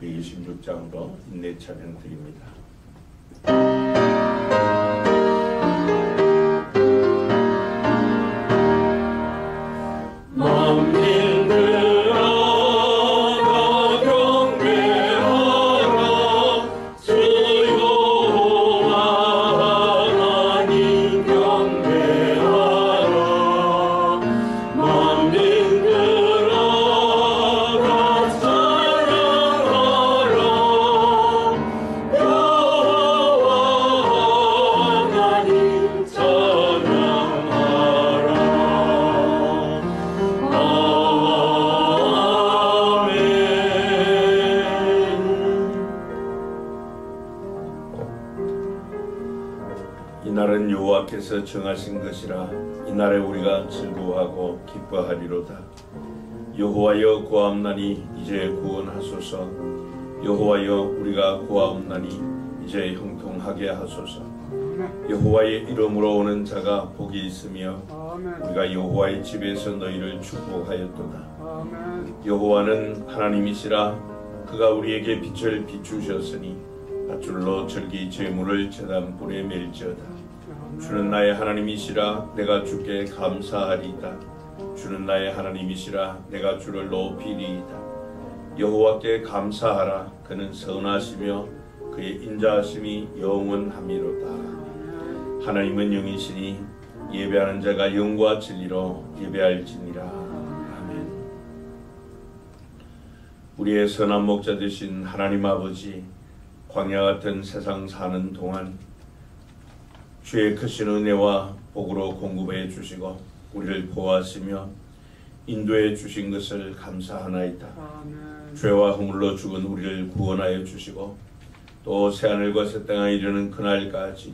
126장으로 인내 찬양 드립니다. 이날은 여호와께서 정하신 것이라. 이날에 우리가 즐거워하고 기뻐하리로다. 여호와여 구하옵나니 이제 구원하소서. 여호와여 우리가 구하옵나니 이제 형통하게 하소서. 여호와의 이름으로 오는 자가 복이 있으며 우리가 여호와의 집에서 너희를 축복하였도다. 여호와는 하나님이시라. 그가 우리에게 빛을 비추셨으니 밧줄로 절기 제물을 제단불에 맬지어다. 주는 나의 하나님이시라. 내가 주께 감사하리이다. 주는 나의 하나님이시라. 내가 주를 높이리이다. 여호와께 감사하라. 그는 선하시며 그의 인자하심이 영원함이로다. 하나님은 영이시니 예배하는 자가 영과 진리로 예배할지니라. 아멘. 우리의 선한 목자 되신 하나님 아버지, 광야 같은 세상 사는 동안 주의 크신 은혜와 복으로 공급해 주시고 우리를 보호하시며 인도해 주신 것을 감사하나이다. 죄와 허물로 죽은 우리를 구원하여 주시고 또 새하늘과 새 땅에 이르는 그날까지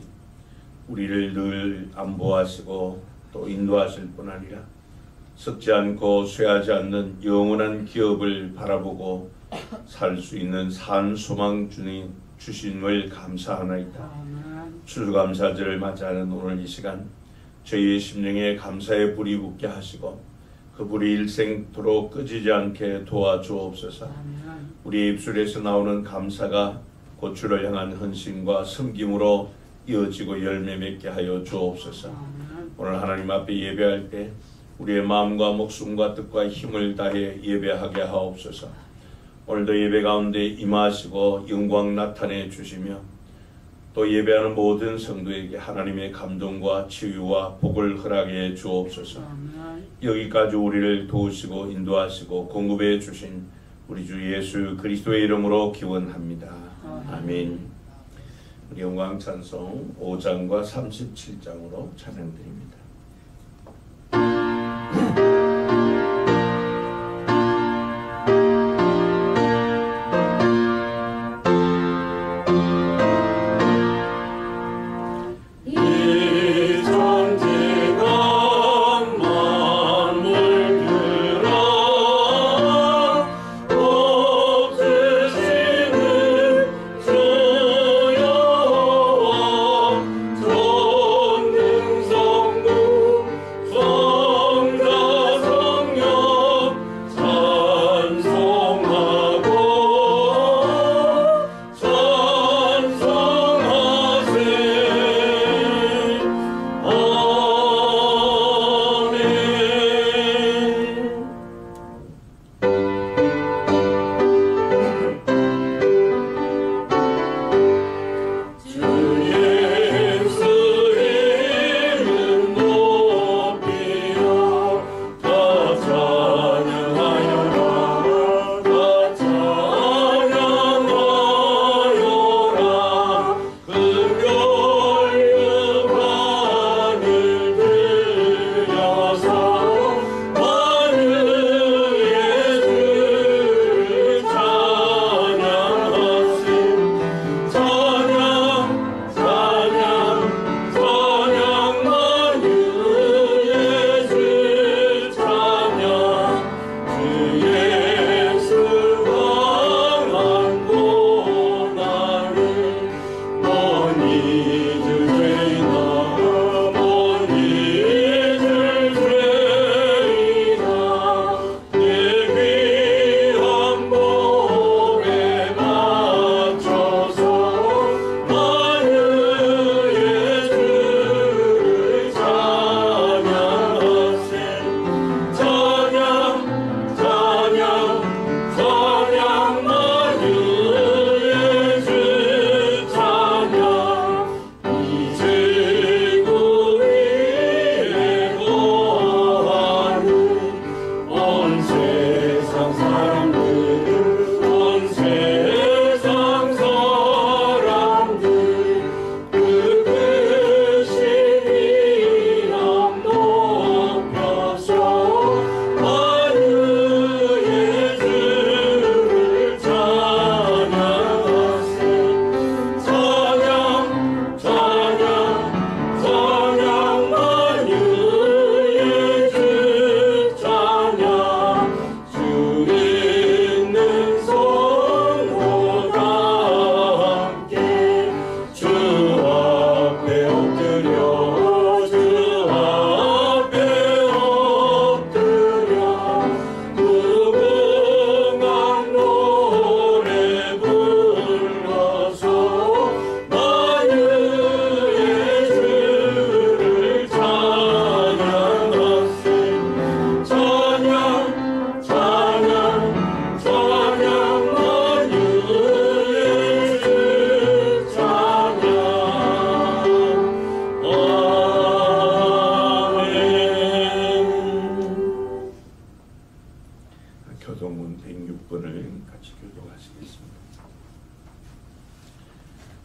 우리를 늘 안보하시고 또 인도하실 뿐 아니라 썩지 않고 쇠하지 않는 영원한 기업을 바라보고 살 수 있는 산 소망 주심을 감사하나이다. 추수감사절을 맞이하는 오늘 이 시간 저희의 심령에 감사의 불이 붙게 하시고 그 불이 일생토록 꺼지지 않게 도와주옵소서. 우리의 입술에서 나오는 감사가 곧 주를 향한 헌신과 섬김으로 이어지고 열매 맺게 하여 주옵소서. 오늘 하나님 앞에 예배할 때 우리의 마음과 목숨과 뜻과 힘을 다해 예배하게 하옵소서. 오늘도 예배 가운데 임하시고 영광 나타내 주시며 또 예배하는 모든 성도에게 하나님의 감동과 치유와 복을 허락해 주옵소서. 여기까지 우리를 도우시고 인도하시고 공급해 주신 우리 주 예수 그리스도의 이름으로 기원합니다. 아멘. 우리 영광 찬송 5장과 37장으로 찬양드립니다. 전 능성부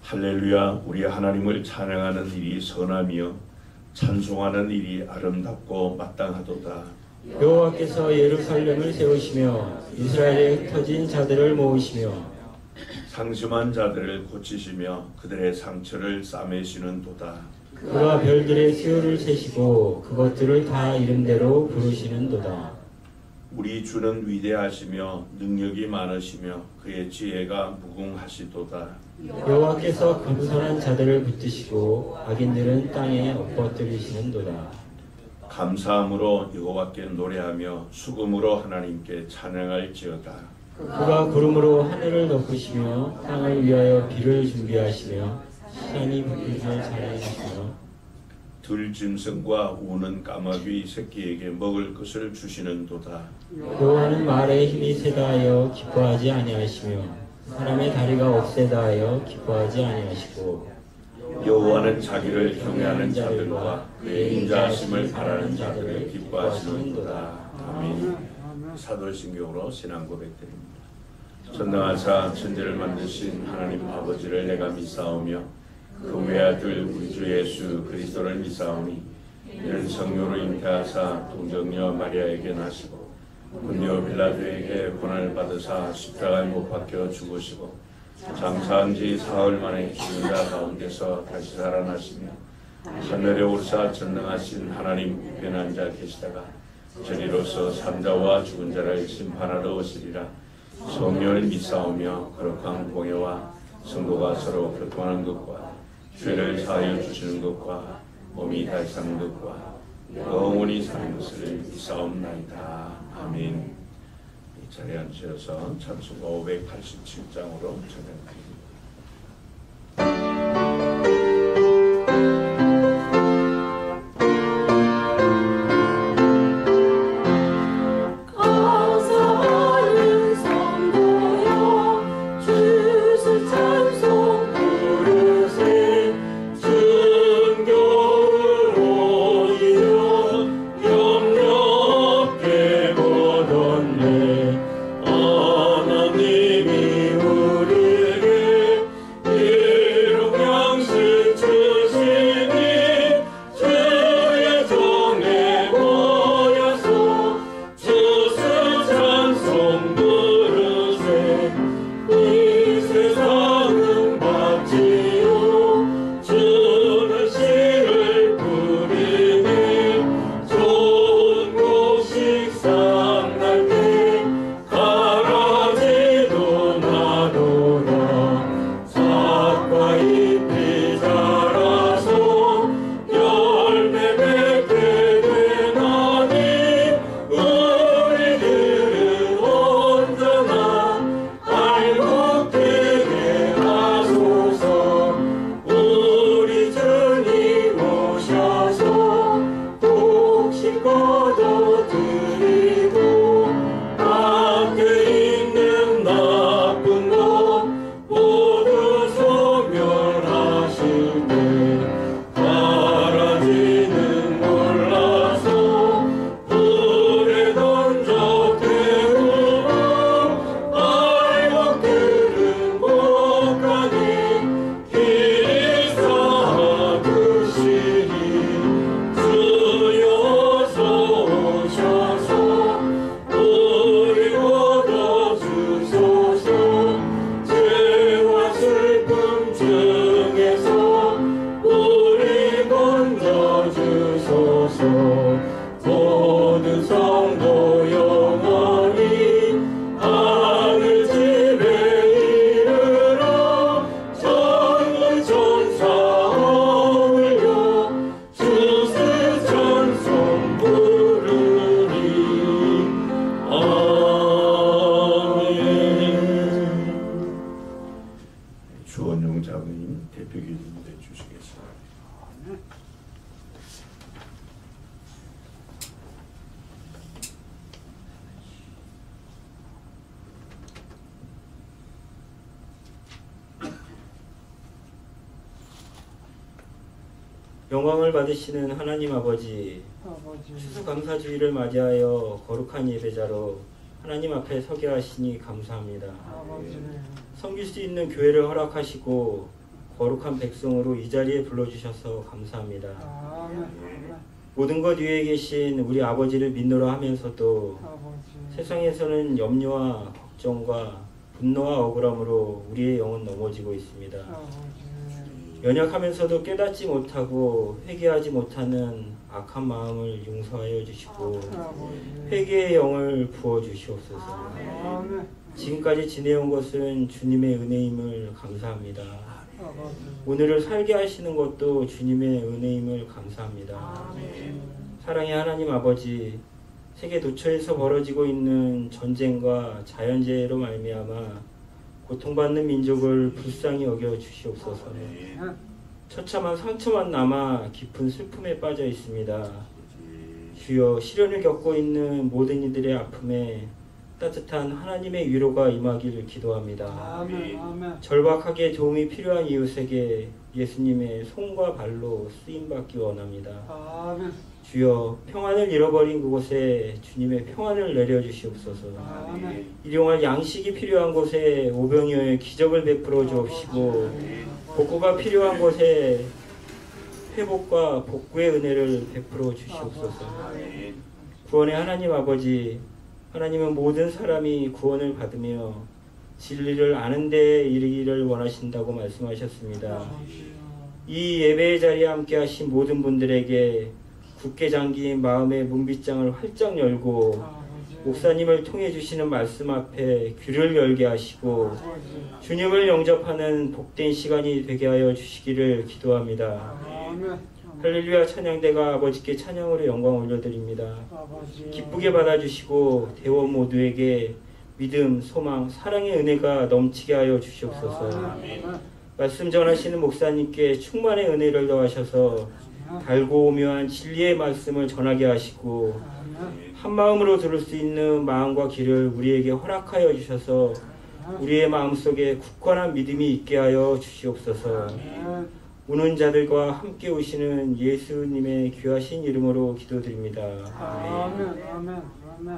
할렐루야. 우리 하나님을 찬양하는 일이 선하며 찬송하는 일이 아름답고 마땅하도다. 여호와께서 예루살렘을 세우시며 이스라엘에 흩어진 자들을 모으시며 상심한 자들을 고치시며 그들의 상처를 싸매시는 도다. 그가 별들의 수요를 세시고 그것들을 다 이름대로 부르시는도다. 우리 주는 위대하시며 능력이 많으시며 그의 지혜가 무궁하시도다. 여호와께서 겸손한 자들을 붙드시고 악인들은 땅에 엎어뜨리시는도다. 감사함으로 여호와께 노래하며 수금으로 하나님께 찬양할지어다. 그가 구름으로 하늘을 덮으시며 땅을 위하여 비를 준비하시며 시산이 붙을 줄 잘해주시며 들짐승과 우는 까마귀 새끼에게 먹을 것을 주시는도다. 여호와는 말에 힘이 세다 하여 기뻐하지 아니하시며 사람의 다리가 억세다 하여 기뻐하지 아니하시고 여호와는 자기를 경외하는 자들과 그의 인자하심을 바라는 자들을 기뻐하시는도다. 아멘. 사도신경으로 신앙 고백드립니다. 전능하사 천지를 만드신 하나님 아버지를 내가 믿사오며 그 외아들 우리 주 예수 그리스도를 믿사오니 이는 성령으로 잉태하사 동정녀 마리아에게 나시고 본디오 빌라도에게 고난을 받으사 십자가에 못 박혀 죽으시고 장사한 지 사흘 만에 죽은 자 가운데서 다시 살아나시며 하늘에 오르사 전능하신 하나님 우편한 자 계시다가 저리로서 산자와 죽은 자를 심판하러 오시리라. 성령을 믿사오며 거룩한 공예와 성도가 서로 교통하는 것과 죄를 사하여 주시는 것과 몸이 다시 사는 것과 영원히 사는 것을 믿사옵나이다. 아멘. 이 자리에 앉으셔서 찬송가 587장으로 찬양드립니다. 영광을 받으시는 하나님 아버지, 추수감사주의를 맞이하여 거룩한 예배자로 하나님 앞에 서게 하시니 감사합니다. 섬길 수 있는 교회를 허락하시고 거룩한 백성으로 이 자리에 불러주셔서 감사합니다. 모든 것 위에 계신 우리 아버지를 믿노라 하면서도 세상에서는 염려와 걱정과 분노와 억울함으로 우리의 영은 넘어지고 있습니다. 연약하면서도 깨닫지 못하고 회개하지 못하는 악한 마음을 용서하여 주시고 회개의 영을 부어 주시옵소서. 지금까지 지내온 것은 주님의 은혜임을 감사합니다. 오늘을 살게 하시는 것도 주님의 은혜임을 감사합니다. 사랑의 하나님 아버지, 세계 도처에서 벌어지고 있는 전쟁과 자연재해로 말미암아 고통받는 민족을 불쌍히 여겨 주시옵소서. 처참한 상처만 남아 깊은 슬픔에 빠져 있습니다. 주여, 시련을 겪고 있는 모든 이들의 아픔에 따뜻한 하나님의 위로가 임하기를 기도합니다. 절박하게 도움이 필요한 이웃에게 예수님의 손과 발로 쓰임받기 원합니다. 주여, 평안을 잃어버린 그곳에 주님의 평안을 내려주시옵소서. 일용할 양식이 필요한 곳에 오병이어의 기적을 베풀어 주옵시고 복구가 필요한 곳에 회복과 복구의 은혜를 베풀어 주시옵소서. 구원의 하나님 아버지, 하나님은 모든 사람이 구원을 받으며 진리를 아는 데에 이르기를 원하신다고 말씀하셨습니다. 이 예배의 자리에 함께 하신 모든 분들에게 굳게 잠긴 마음의 문빗장을 활짝 열고 목사님을 통해 주시는 말씀 앞에 귀를 열게 하시고 주님을 영접하는 복된 시간이 되게 하여 주시기를 기도합니다. 할렐루야 찬양대가 아버지께 찬양으로 영광 올려드립니다. 기쁘게 받아주시고 대원 모두에게 믿음, 소망, 사랑의 은혜가 넘치게 하여 주시옵소서. 말씀 전하시는 목사님께 충만의 은혜를 더하셔서 달고 오묘한 진리의 말씀을 전하게 하시고 한 마음으로 들을 수 있는 마음과 귀를 우리에게 허락하여 주셔서 우리의 마음속에 굳건한 믿음이 있게 하여 주시옵소서. 우는 자들과 함께 오시는 예수님의 귀하신 이름으로 기도드립니다. 아멘. 아멘. 아멘.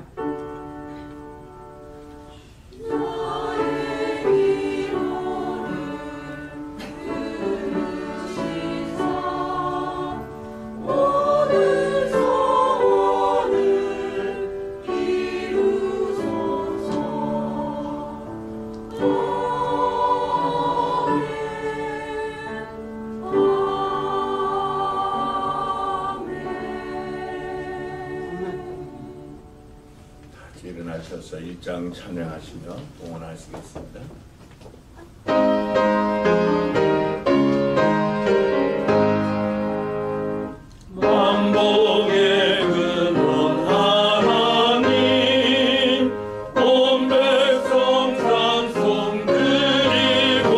일어나셔서 1장 찬양하시며 동원하시겠습니다. 만복의 근원 하나님 온 백성 찬송 드리고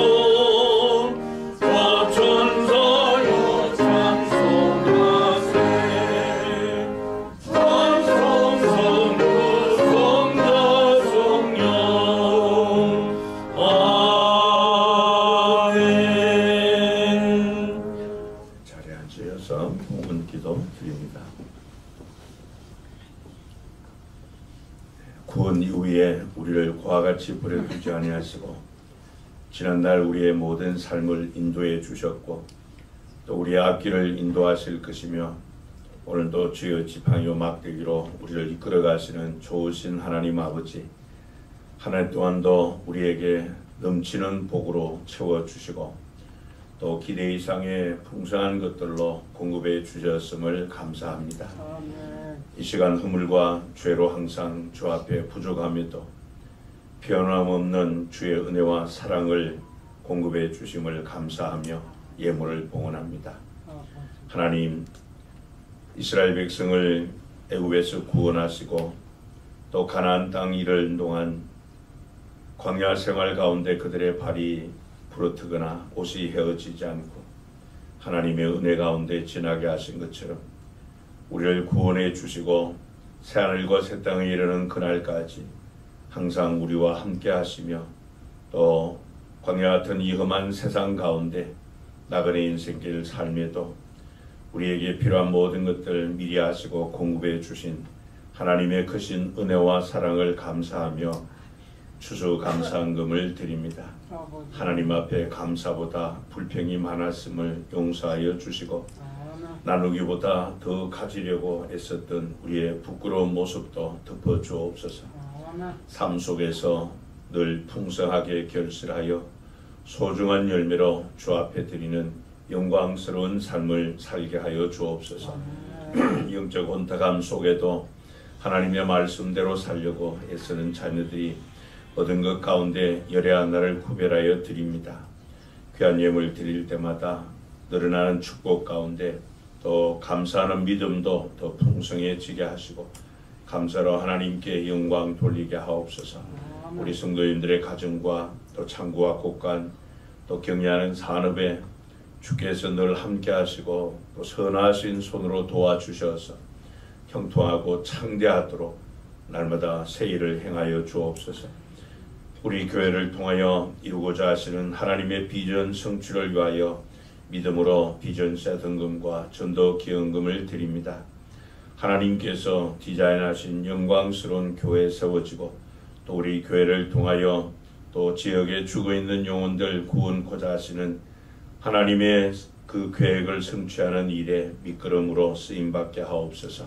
저 천사여 찬송하세 찬송 성부 구원 이후에 우리를 그와 같이 버려두지 아니하시고 지난날 우리의 모든 삶을 인도해 주셨고 또 우리의 앞길을 인도하실 것이며 오늘도 주여 지팡이요 막대기로 우리를 이끌어 가시는 좋으신 하나님 아버지, 한 해 동안도 우리에게 넘치는 복으로 채워주시고 또 기대 이상의 풍성한 것들로 공급해 주셨음을 감사합니다. 이 시간 허물과 죄로 항상 주 앞에 부족함에도 변함없는 주의 은혜와 사랑을 공급해 주심을 감사하며 예물을 봉헌합니다. 하나님, 이스라엘 백성을 애굽에서 구원하시고 또 가나안 땅 이를 동안 광야 생활 가운데 그들의 발이 부러뜨거나 옷이 헤어지지 않고 하나님의 은혜 가운데 지나게 하신 것처럼 우리를 구원해 주시고 새하늘과 새 땅에 이르는 그날까지 항상 우리와 함께 하시며 또 광야 같은 이 험한 세상 가운데 나그네 인생길 삶에도 우리에게 필요한 모든 것들 미리 하시고 공급해 주신 하나님의 크신 은혜와 사랑을 감사하며 추수감사헌금을 드립니다. 하나님 앞에 감사보다 불평이 많았음을 용서하여 주시고 나누기보다 더 가지려고 애썼던 우리의 부끄러운 모습도 덮어 주옵소서. 삶 속에서 늘 풍성하게 결실하여 소중한 열매로 주 앞에 드리는 영광스러운 삶을 살게 하여 주옵소서. 영적 혼탁함 속에도 하나님의 말씀대로 살려고 애쓰는 자녀들이 얻은 것 가운데 열의 하나를 구별하여 드립니다. 귀한 예물 드릴 때마다 늘어나는 축복 가운데 또 감사하는 믿음도 더 풍성해지게 하시고 감사로 하나님께 영광 돌리게 하옵소서. 우리 성도님들의 가정과 또 창고와 곳간 또 경영하는 산업에 주께서 늘 함께 하시고 또 선하신 손으로 도와주셔서 형통하고 창대하도록 날마다 새 일을 행하여 주옵소서. 우리 교회를 통하여 이루고자 하시는 하나님의 비전 성취를 위하여 믿음으로 비전 세등금과 전도 기여금을 드립니다. 하나님께서 디자인하신 영광스러운 교회 세워지고 또 우리 교회를 통하여 또 지역에 죽어있는 영혼들 구원코자 하시는 하나님의 그 계획을 성취하는 일에 미끄럼으로 쓰임받게 하옵소서.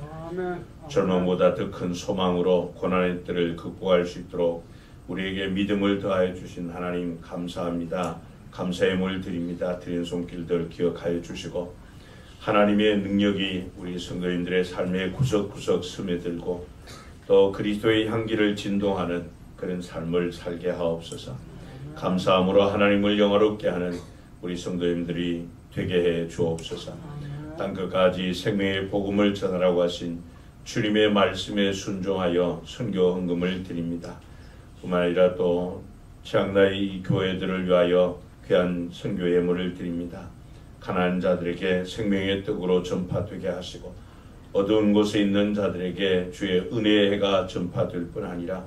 절망보다 더 큰 소망으로 고난의 뜰을 극복할 수 있도록 우리에게 믿음을 더하여 주신 하나님 감사합니다. 감사의 물 드립니다. 드린 손길들 기억하여 주시고 하나님의 능력이 우리 성도님들의 삶의 구석구석 스며들고 또 그리스도의 향기를 진동하는 그런 삶을 살게 하옵소서. 감사함으로 하나님을 영화롭게 하는 우리 성도님들이 되게 해 주옵소서. 땅끝까지 생명의 복음을 전하라고 하신 주님의 말씀에 순종하여 선교 헌금을 드립니다. 뿐만 아니라 또 최악나의 교회들을 위하여 귀한 선교 예물을 드립니다. 가난한 자들에게 생명의 떡으로 전파되게 하시고 어두운 곳에 있는 자들에게 주의 은혜의 해가 전파될 뿐 아니라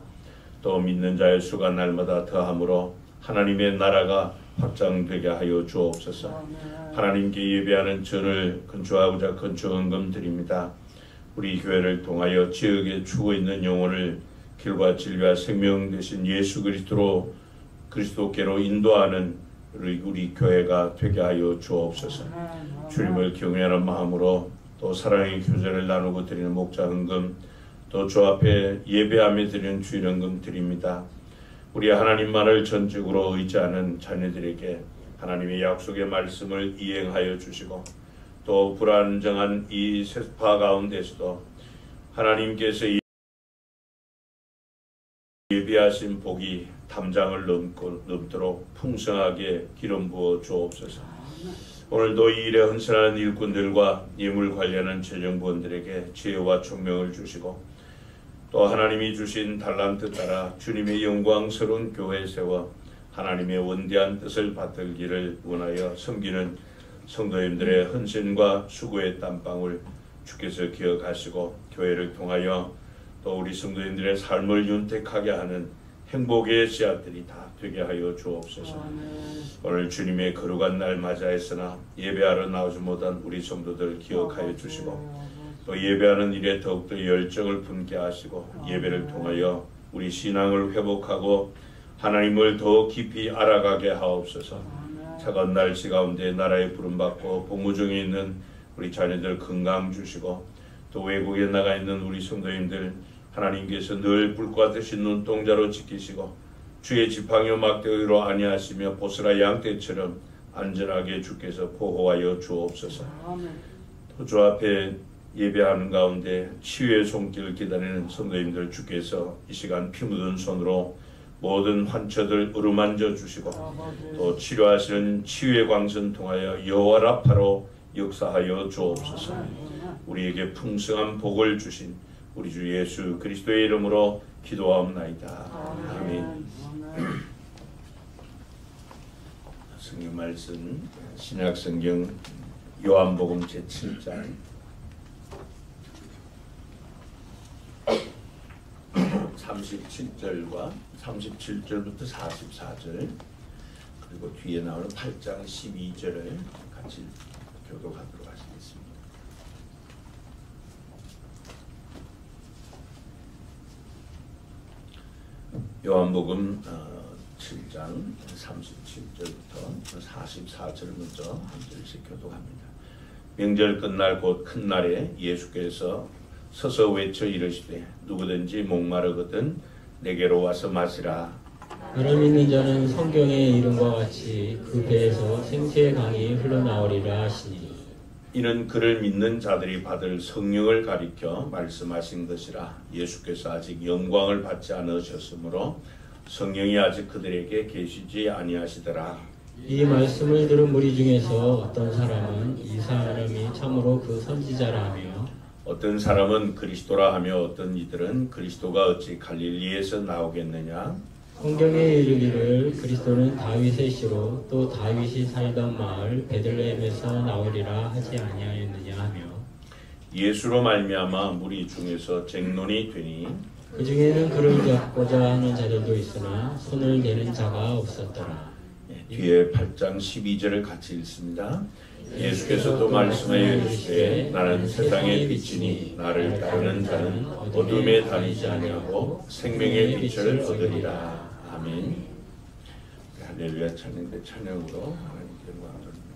또 믿는 자의 수가 날마다 더함으로 하나님의 나라가 확장되게 하여 주옵소서. 하나님께 예배하는 전을 건축하고자 건축헌금 드립니다. 우리 교회를 통하여 지역에 죽어있는 영혼을 길과 진리와 생명 되신 예수 그리스도께로 인도하는 우리 교회가 되게 하여 주옵소서. 주님을 경외하는 마음으로 또 사랑의 교제를 나누고 드리는 목자헌금 또 주 앞에 예배하며 드리는 주일헌금 드립니다. 우리 하나님만을 전적으로 의지하는 자녀들에게 하나님의 약속의 말씀을 이행하여 주시고 또 불안정한 이 세파 가운데서도 하나님께서 예비하신 복이 담장을 넘도록 풍성하게 기름 부어 주옵소서. 오늘도 이 일에 헌신하는 일꾼들과 예물 관리하는 재정부원들에게 지혜와 총명을 주시고 또 하나님이 주신 달란트 따라 주님의 영광스러운 교회 세워 하나님의 원대한 뜻을 받들기를 원하여 섬기는 성도님들의 헌신과 수고의 땀방울 주께서 기억하시고 교회를 통하여 또 우리 성도님들의 삶을 윤택하게 하는 행복의 씨앗들이 다 되게 하여 주옵소서. 오늘 주님의 거룩한 날 맞이하였으나 예배하러 나오지 못한 우리 성도들 기억하여 주시고 또 예배하는 일에 더욱더 열정을 품게 하시고 예배를 통하여 우리 신앙을 회복하고 하나님을 더 깊이 알아가게 하옵소서. 차가운 날씨 가운데 나라의 부름받고 복무 중에 있는 우리 자녀들 건강 주시고 또 외국에 나가 있는 우리 성도님들 하나님께서 늘 불과 드신 눈동자로 지키시고 주의 지팡이와 막대기로 안위하시며 보스라 양떼처럼 안전하게 주께서 보호하여 주옵소서. 또 주 앞에 예배하는 가운데 치유의 손길을 기다리는 성도님들 주께서 이 시간 피 묻은 손으로 모든 환처들 어루만져 주시고 또 치료하시는 치유의 광선 통하여 여호와 라파로 역사하여 주옵소서. 우리에게 풍성한 복을 주신 우리 주 예수 그리스도의 이름으로 기도하옵나이다. 아멘. 성경 말씀 신약성경 요한복음 제7장 37절과 37절부터 44절 그리고 뒤에 나오는 8장 12절을 같이 교독하도록 하시겠습니다. 요한복음 7장 37절부터 44절 먼저 한 절씩 교독합니다. 명절 끝날 곧 큰 날에 예수께서 서서 외쳐 이르시되 누구든지 목마르거든 내게로 와서 마시라. 나를 믿는 자는 성경의 이름과 같이 그 배에서 생수의 강이 흘러나오리라 하시니 이는 그를 믿는 자들이 받을 성령을 가리켜 말씀하신 것이라. 예수께서 아직 영광을 받지 않으셨으므로 성령이 아직 그들에게 계시지 아니하시더라. 이 말씀을 들은 무리 중에서 어떤 사람은 이 사람이 참으로 그 선지자라 하며 어떤 사람은 그리스도라 하며 어떤 이들은 그리스도가 어찌 갈릴리에서 나오겠느냐. 성경에 이르기를 그리스도는 다윗의 씨로 또 다윗이 살던 마을 베들레헴에서 나오리라 하지 아니하였느냐 하며 예수로 말미암아 무리 중에서 쟁론이 되니 그 중에는 그를 잡고자 하는 자들도 있으나 손을 대는 자가 없었더라. 뒤에 8장 12절을 같이 읽습니다. 예수께서 또 말씀하여 이르시되 나는 세상의 빛이니 나를 따르는 자는 어둠에 다니지 아니하고 생명의 빛을 얻으리라. 아멘. 할렐루야. 찬양대 찬양으로 하나님께 영광 돌립니다.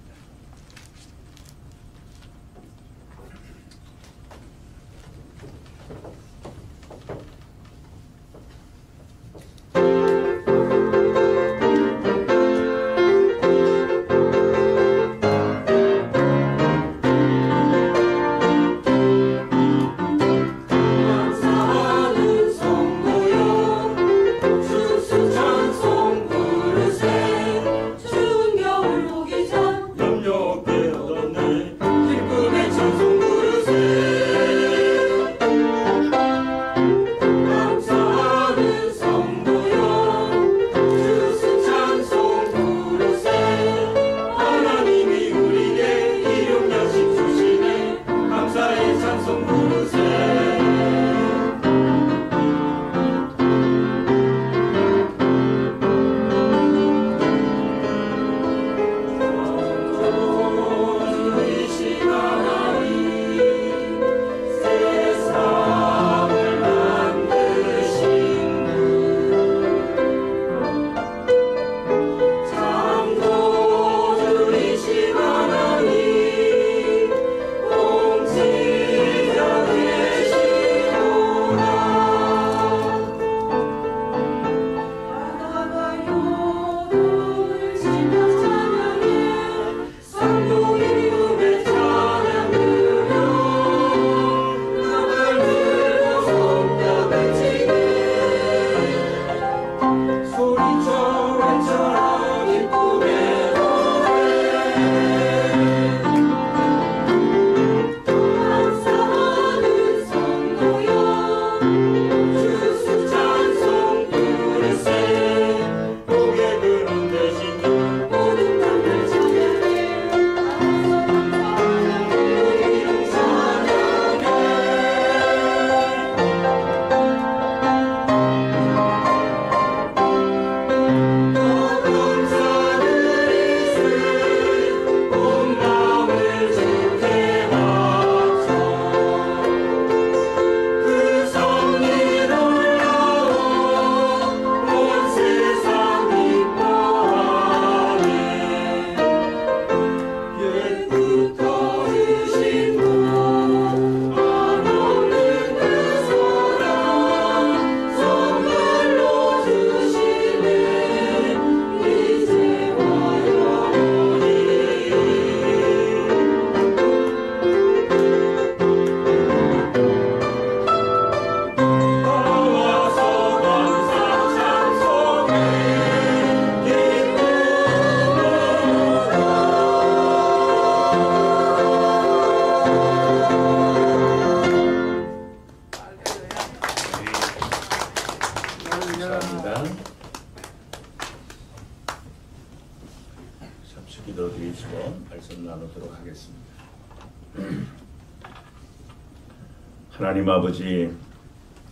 하나님 아버지,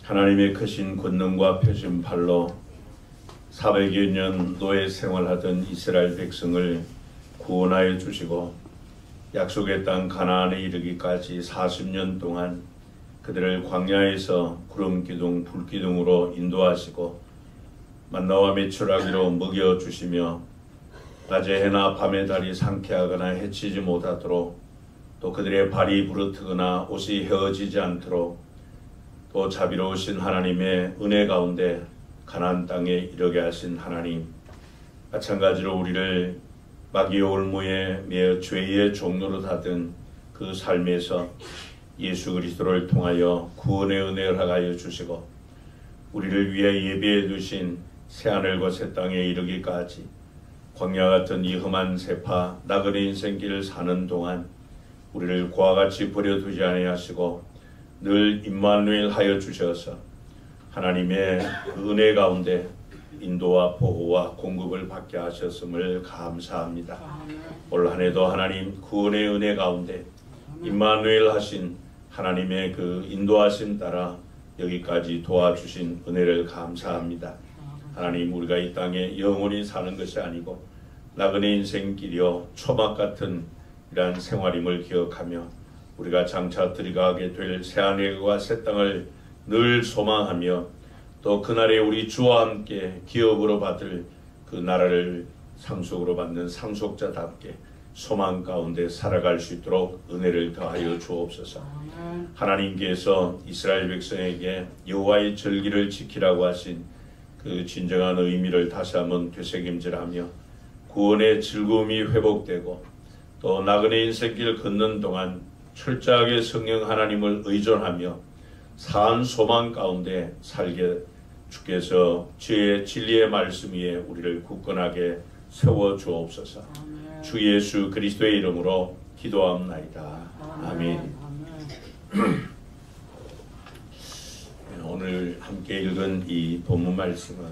하나님의 크신 권능과 펴신 팔로 400여 년 노예 생활하던 이스라엘 백성을 구원하여 주시고 약속의 땅 가나안에 이르기까지 40년 동안 그들을 광야에서 구름 기둥, 불 기둥으로 인도하시고 만나와 메추라기로 먹여주시며 낮에 해나 밤에 달이 상쾌하거나 해치지 못하도록 또 그들의 발이 부르트거나 옷이 헤어지지 않도록 또 자비로우신 하나님의 은혜 가운데 가나안 땅에 이르게 하신 하나님, 마찬가지로 우리를 마귀의 올무에 매어 죄의 종로로 닫은 그 삶에서 예수 그리스도를 통하여 구원의 은혜를 허가하여 주시고 우리를 위해 예비해 두신 새하늘과 새 땅에 이르기까지 광야 같은 이 험한 세파 나그네 인생길을 사는 동안 우리를 그와 같이 버려두지 아니하시고 늘 임마누엘 하여 주셔서 하나님의 그 은혜 가운데 인도와 보호와 공급을 받게 하셨음을 감사합니다. 올 한 해도 하나님 구원의 은혜 가운데 임마누엘 하신 하나님의 그 인도하심 따라 여기까지 도와주신 은혜를 감사합니다. 하나님, 우리가 이 땅에 영원히 사는 것이 아니고 나그네 인생길이요 초막 같은 이러한 생활임을 기억하며 우리가 장차 들어가게 될 새하늘과 새 땅을 늘 소망하며 또 그날에 우리 주와 함께 기업으로 받을 그 나라를 상속으로 받는 상속자답게 소망 가운데 살아갈 수 있도록 은혜를 더하여 주옵소서. 하나님께서 이스라엘 백성에게 여호와의 절기를 지키라고 하신 그 진정한 의미를 다시 한번 되새김질하며 구원의 즐거움이 회복되고 또 나그네 인생길을 걷는 동안 철저하게 성령 하나님을 의존하며 사한 소망 가운데 살게 주께서 주의 진리의 말씀 위에 우리를 굳건하게 세워 주옵소서. 주 예수 그리스도의 이름으로 기도합나이다. 아멘. 오늘 함께 읽은 이 본문 말씀은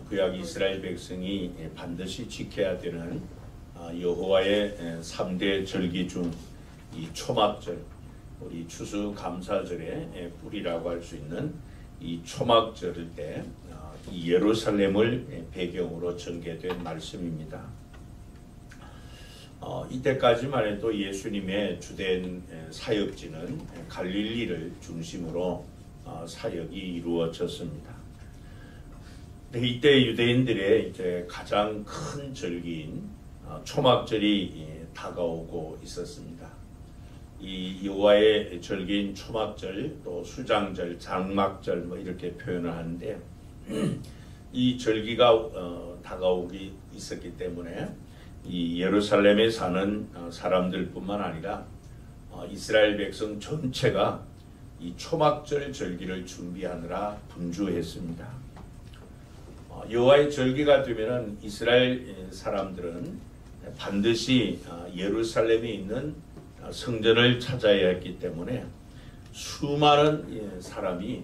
구약 이스라엘 백성이 반드시 지켜야 되는 여호와의 3대 절기 중 이 초막절, 우리 추수감사절의 뿌리라고 할 수 있는 이 초막절일 때 이 예루살렘을 배경으로 전개된 말씀입니다. 이때까지만 해도 예수님의 주된 사역지는 갈릴리를 중심으로 사역이 이루어졌습니다. 이때 유대인들의 이제 가장 큰 절기인 초막절이 다가오고 있었습니다. 이 여호와의 절기인 초막절, 또 수장절, 장막절 뭐 이렇게 표현을 하는데 이 절기가 다가오기 있었기 때문에 이 예루살렘에 사는 사람들뿐만 아니라 이스라엘 백성 전체가 이 초막절 절기를 준비하느라 분주했습니다. 여호와의 절기가 되면은 이스라엘 사람들은 반드시 예루살렘에 있는 성전을 찾아야 했기 때문에 수많은 사람이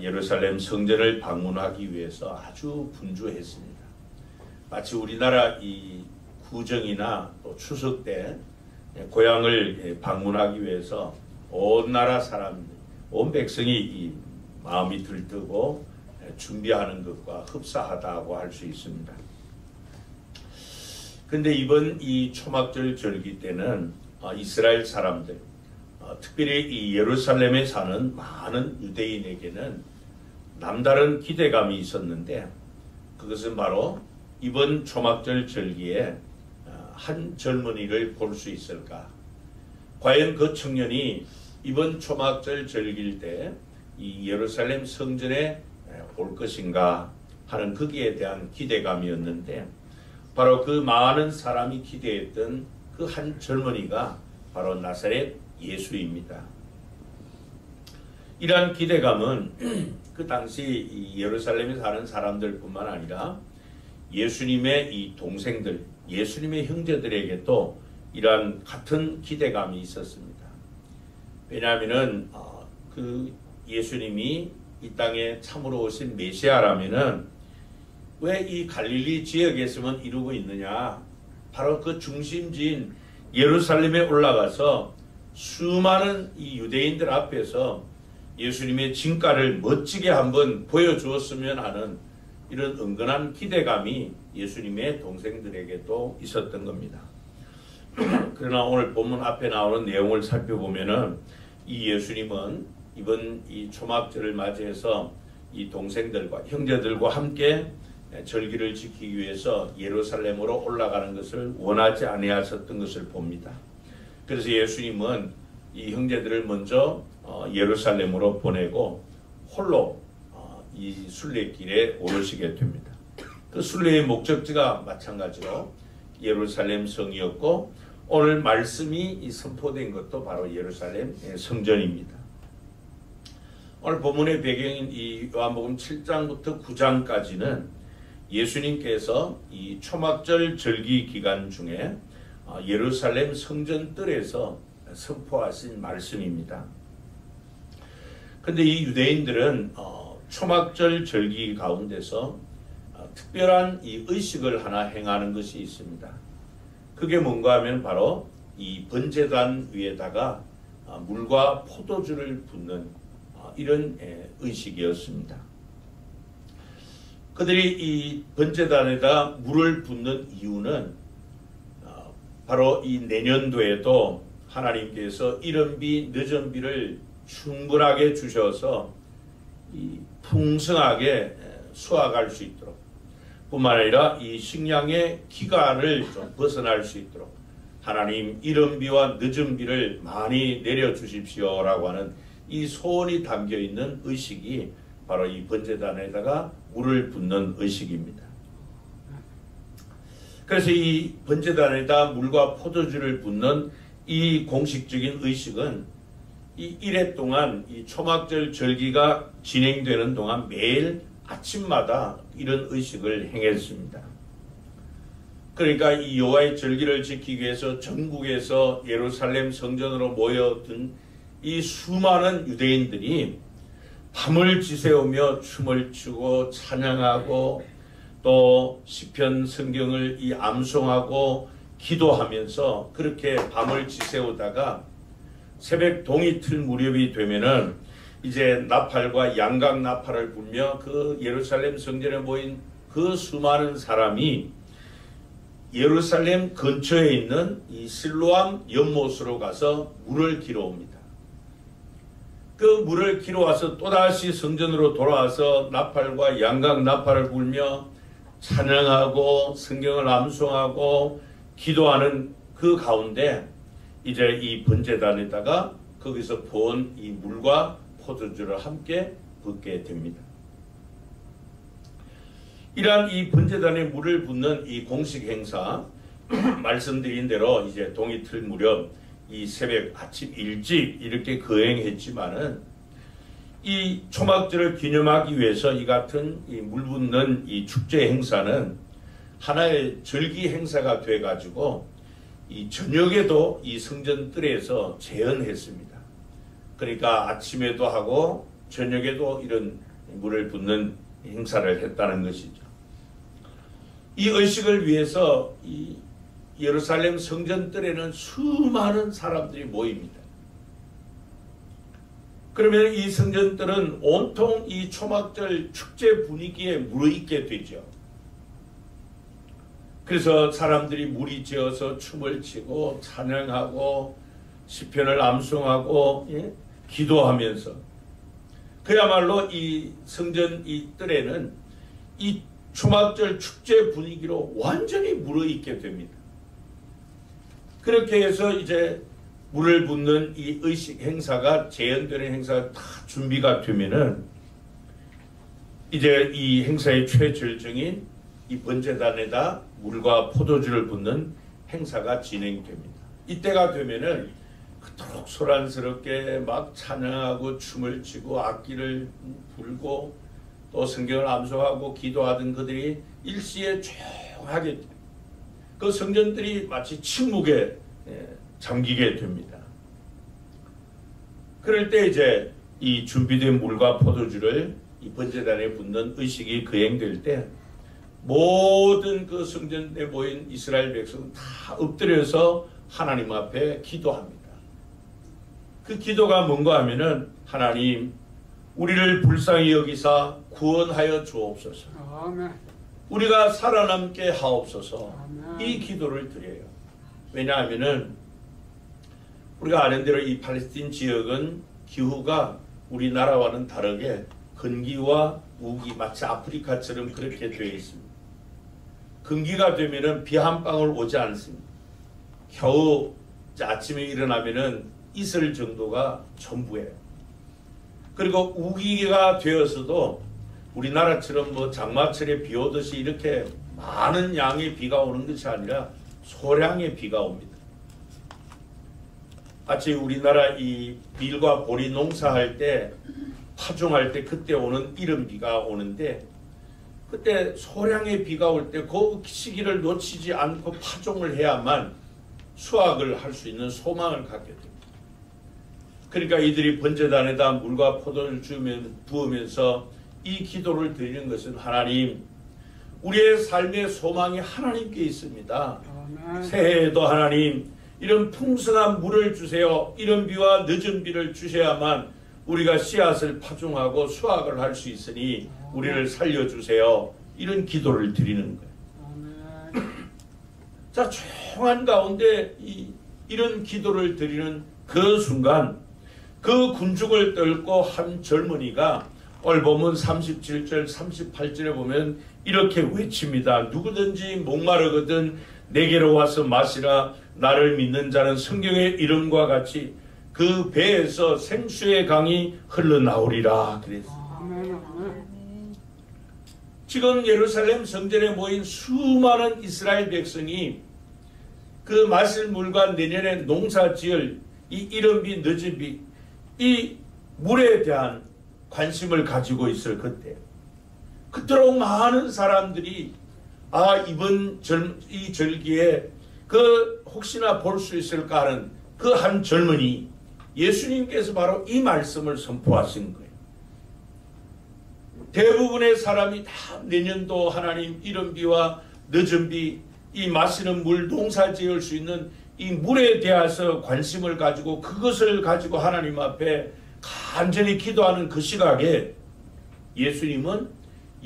예루살렘 성전을 방문하기 위해서 아주 분주했습니다. 마치 우리나라 이 구정이나 또 추석 때 고향을 방문하기 위해서 온 나라 사람, 온 백성이 이 마음이 들뜨고 준비하는 것과 흡사하다고 할 수 있습니다. 근데 이번 이 초막절 절기 때는 이스라엘 사람들, 특별히 이 예루살렘에 사는 많은 유대인에게는 남다른 기대감이 있었는데 그것은 바로 이번 초막절 절기에 한 젊은이를 볼 수 있을까? 과연 그 청년이 이번 초막절 절기일 때 이 예루살렘 성전에 올 것인가 하는 거기에 대한 기대감이었는데 바로 그 많은 사람이 기대했던 그 한 젊은이가 바로 나사렛 예수입니다. 이러한 기대감은 그 당시 이 예루살렘에 사는 사람들뿐만 아니라 예수님의 이 동생들, 예수님의 형제들에게도 이러한 같은 기대감이 있었습니다. 왜냐하면은 그 예수님이 이 땅에 참으로 오신 메시아라면은 왜 이 갈릴리 지역에서만 이루고 있느냐? 바로 그 중심지인 예루살렘에 올라가서 수많은 이 유대인들 앞에서 예수님의 진가를 멋지게 한번 보여주었으면 하는 이런 은근한 기대감이 예수님의 동생들에게도 있었던 겁니다. 그러나 오늘 본문 앞에 나오는 내용을 살펴보면은 이 예수님은 이번 이 초막절을 맞이해서 이 동생들과 형제들과 함께 절기를 지키기 위해서 예루살렘으로 올라가는 것을 원하지 아니하셨던 것을 봅니다. 그래서 예수님은 이 형제들을 먼저 예루살렘으로 보내고 홀로 이 순례길에 오르시게 됩니다. 그 순례의 목적지가 마찬가지로 예루살렘 성이었고 오늘 말씀이 선포된 것도 바로 예루살렘 성전입니다. 오늘 본문의 배경인 이 요한복음 7장부터 9장까지는 예수님께서 이 초막절 절기 기간 중에 예루살렘 성전 뜰에서 선포하신 말씀입니다. 그런데 이 유대인들은 초막절 절기 가운데서 특별한 이 의식을 하나 행하는 것이 있습니다. 그게 뭔가 하면 바로 이 번제단 위에다가 물과 포도주를 붓는 이런 의식이었습니다. 그들이 이 번제단에다 물을 붓는 이유는 바로 이 내년도에도 하나님께서 이른 비 늦은 비를 충분하게 주셔서 이 풍성하게 수확할 수 있도록 뿐만 아니라 이 식량의 기간을 좀 벗어날 수 있도록 하나님 이른 비와 늦은 비를 많이 내려주십시오라고 하는 이 소원이 담겨있는 의식이 바로 이 번제단에다가 물을 붓는 의식입니다. 그래서 이 번제단에다 물과 포도주를 붓는 이 공식적인 의식은 이 일해 동안 이 초막절 절기가 진행되는 동안 매일 아침마다 이런 의식을 행했습니다. 그러니까 이 여호와의 절기를 지키기 위해서 전국에서 예루살렘 성전으로 모여든 이 수많은 유대인들이 밤을 지새우며 춤을 추고 찬양하고 또 시편 성경을 이 암송하고 기도하면서 그렇게 밤을 지새우다가 새벽 동이틀 무렵이 되면은 이제 나팔과 양각 나팔을 불며 그 예루살렘 성전에 모인 그 수많은 사람이 예루살렘 근처에 있는 이 실로암 연못으로 가서 물을 길어 옵니다. 그 물을 길어 와서 또다시 성전으로 돌아와서 나팔과 양각 나팔을 불며 찬양하고 성경을 암송하고 기도하는 그 가운데 이제 이 번제단에다가 거기서 부은 이 물과 포도주를 함께 붓게 됩니다. 이러한 이 번제단에 물을 붓는 이 공식 행사 말씀드린 대로 이제 동이틀 무렵 이 새벽 아침 일찍 이렇게 거행했지만은 이 초막절을 기념하기 위해서 이 같은 이 물 붓는 이 축제 행사는 하나의 절기 행사가 돼 가지고 이 저녁에도 이 성전 뜰에서 재현했습니다. 그러니까 아침에도 하고 저녁에도 이런 물을 붓는 행사를 했다는 것이죠. 이 의식을 위해서 이 예루살렘 성전 뜰에는 수많은 사람들이 모입니다. 그러면 이 성전 뜰은 온통 이 초막절 축제 분위기에 무르익게 되죠. 그래서 사람들이 무리지어서 춤을 추고 찬양하고 시편을 암송하고 기도하면서 그야말로 이 성전 이 뜰에는 이 초막절 축제 분위기로 완전히 무르익게 됩니다. 그렇게 해서 이제 물을 붓는 이 의식 행사가 재현되는 행사가 다 준비가 되면은 이제 이 행사의 최절정인 이 번제단에다 물과 포도주를 붓는 행사가 진행됩니다. 이때가 되면은 그토록 소란스럽게 막 찬양하고 춤을 추고 악기를 불고 또 성경을 암송하고 기도하던 그들이 일시에 조용하게 그 성전들이 마치 침묵에 잠기게 됩니다. 그럴 때 이제 이 준비된 물과 포도주를 이 번제단에 붓는 의식이 거행될 때 모든 그 성전에 모인 이스라엘 백성은 다 엎드려서 하나님 앞에 기도합니다. 그 기도가 뭔가 하면은 하나님 우리를 불쌍히 여기사 구원하여 주옵소서. 아멘. 우리가 살아남게 하옵소서. 아멘. 이 기도를 드려요. 왜냐하면은 우리가 아는 대로 이 팔레스틴 지역은 기후가 우리나라와는 다르게 건기와 우기, 마치 아프리카처럼 그렇게 되어 있습니다. 건기가 되면은 비 한 방울 오지 않습니다. 겨우 아침에 일어나면은 이슬 정도가 전부예요. 그리고 우기가 되어서도 우리나라처럼 뭐 장마철에 비 오듯이 이렇게 많은 양의 비가 오는 것이 아니라 소량의 비가 옵니다. 마치 우리나라 이 밀과 보리 농사할 때 파종할 때 그때 오는 이른 비가 오는데, 그때 소량의 비가 올 때 그 시기를 놓치지 않고 파종을 해야만 수확을 할 수 있는 소망을 갖게 됩니다. 그러니까 이들이 번제단에다 물과 포도를 부으면서 이 기도를 드리는 것은, 하나님, 우리의 삶의 소망이 하나님께 있습니다. 새해에도 하나님 이런 풍성한 물을 주세요. 이런 비와 늦은 비를 주셔야만 우리가 씨앗을 파종하고 수확을 할 수 있으니 우리를 살려주세요. 이런 기도를 드리는 거예요. 자, 조용한 가운데 이런 기도를 드리는 그 순간, 그 군중을 떨고 한 젊은이가 오늘 보면 37절 38절에 보면 이렇게 외칩니다. 누구든지 목마르거든 내게로 와서 마시라. 나를 믿는 자는 성경의 이름과 같이 그 배에서 생수의 강이 흘러나오리라 그랬어요. 지금 예루살렘 성전에 모인 수많은 이스라엘 백성이 그 마실 물과 내년에 농사 지을 이 이른 비 늦은 비, 이 물에 대한 관심을 가지고 있을 그때, 그토록 많은 사람들이 이번 이 절기에 그 혹시나 볼 수 있을까 하는 그 한 젊은이, 예수님께서 바로 이 말씀을 선포하신 거예요. 대부분의 사람이 다 내년도 하나님 이른 비와 늦은 비, 이 마시는 물, 농사 지을 수 있는 이 물에 대해서 관심을 가지고 그것을 가지고 하나님 앞에 간절히 기도하는 그 시각에 예수님은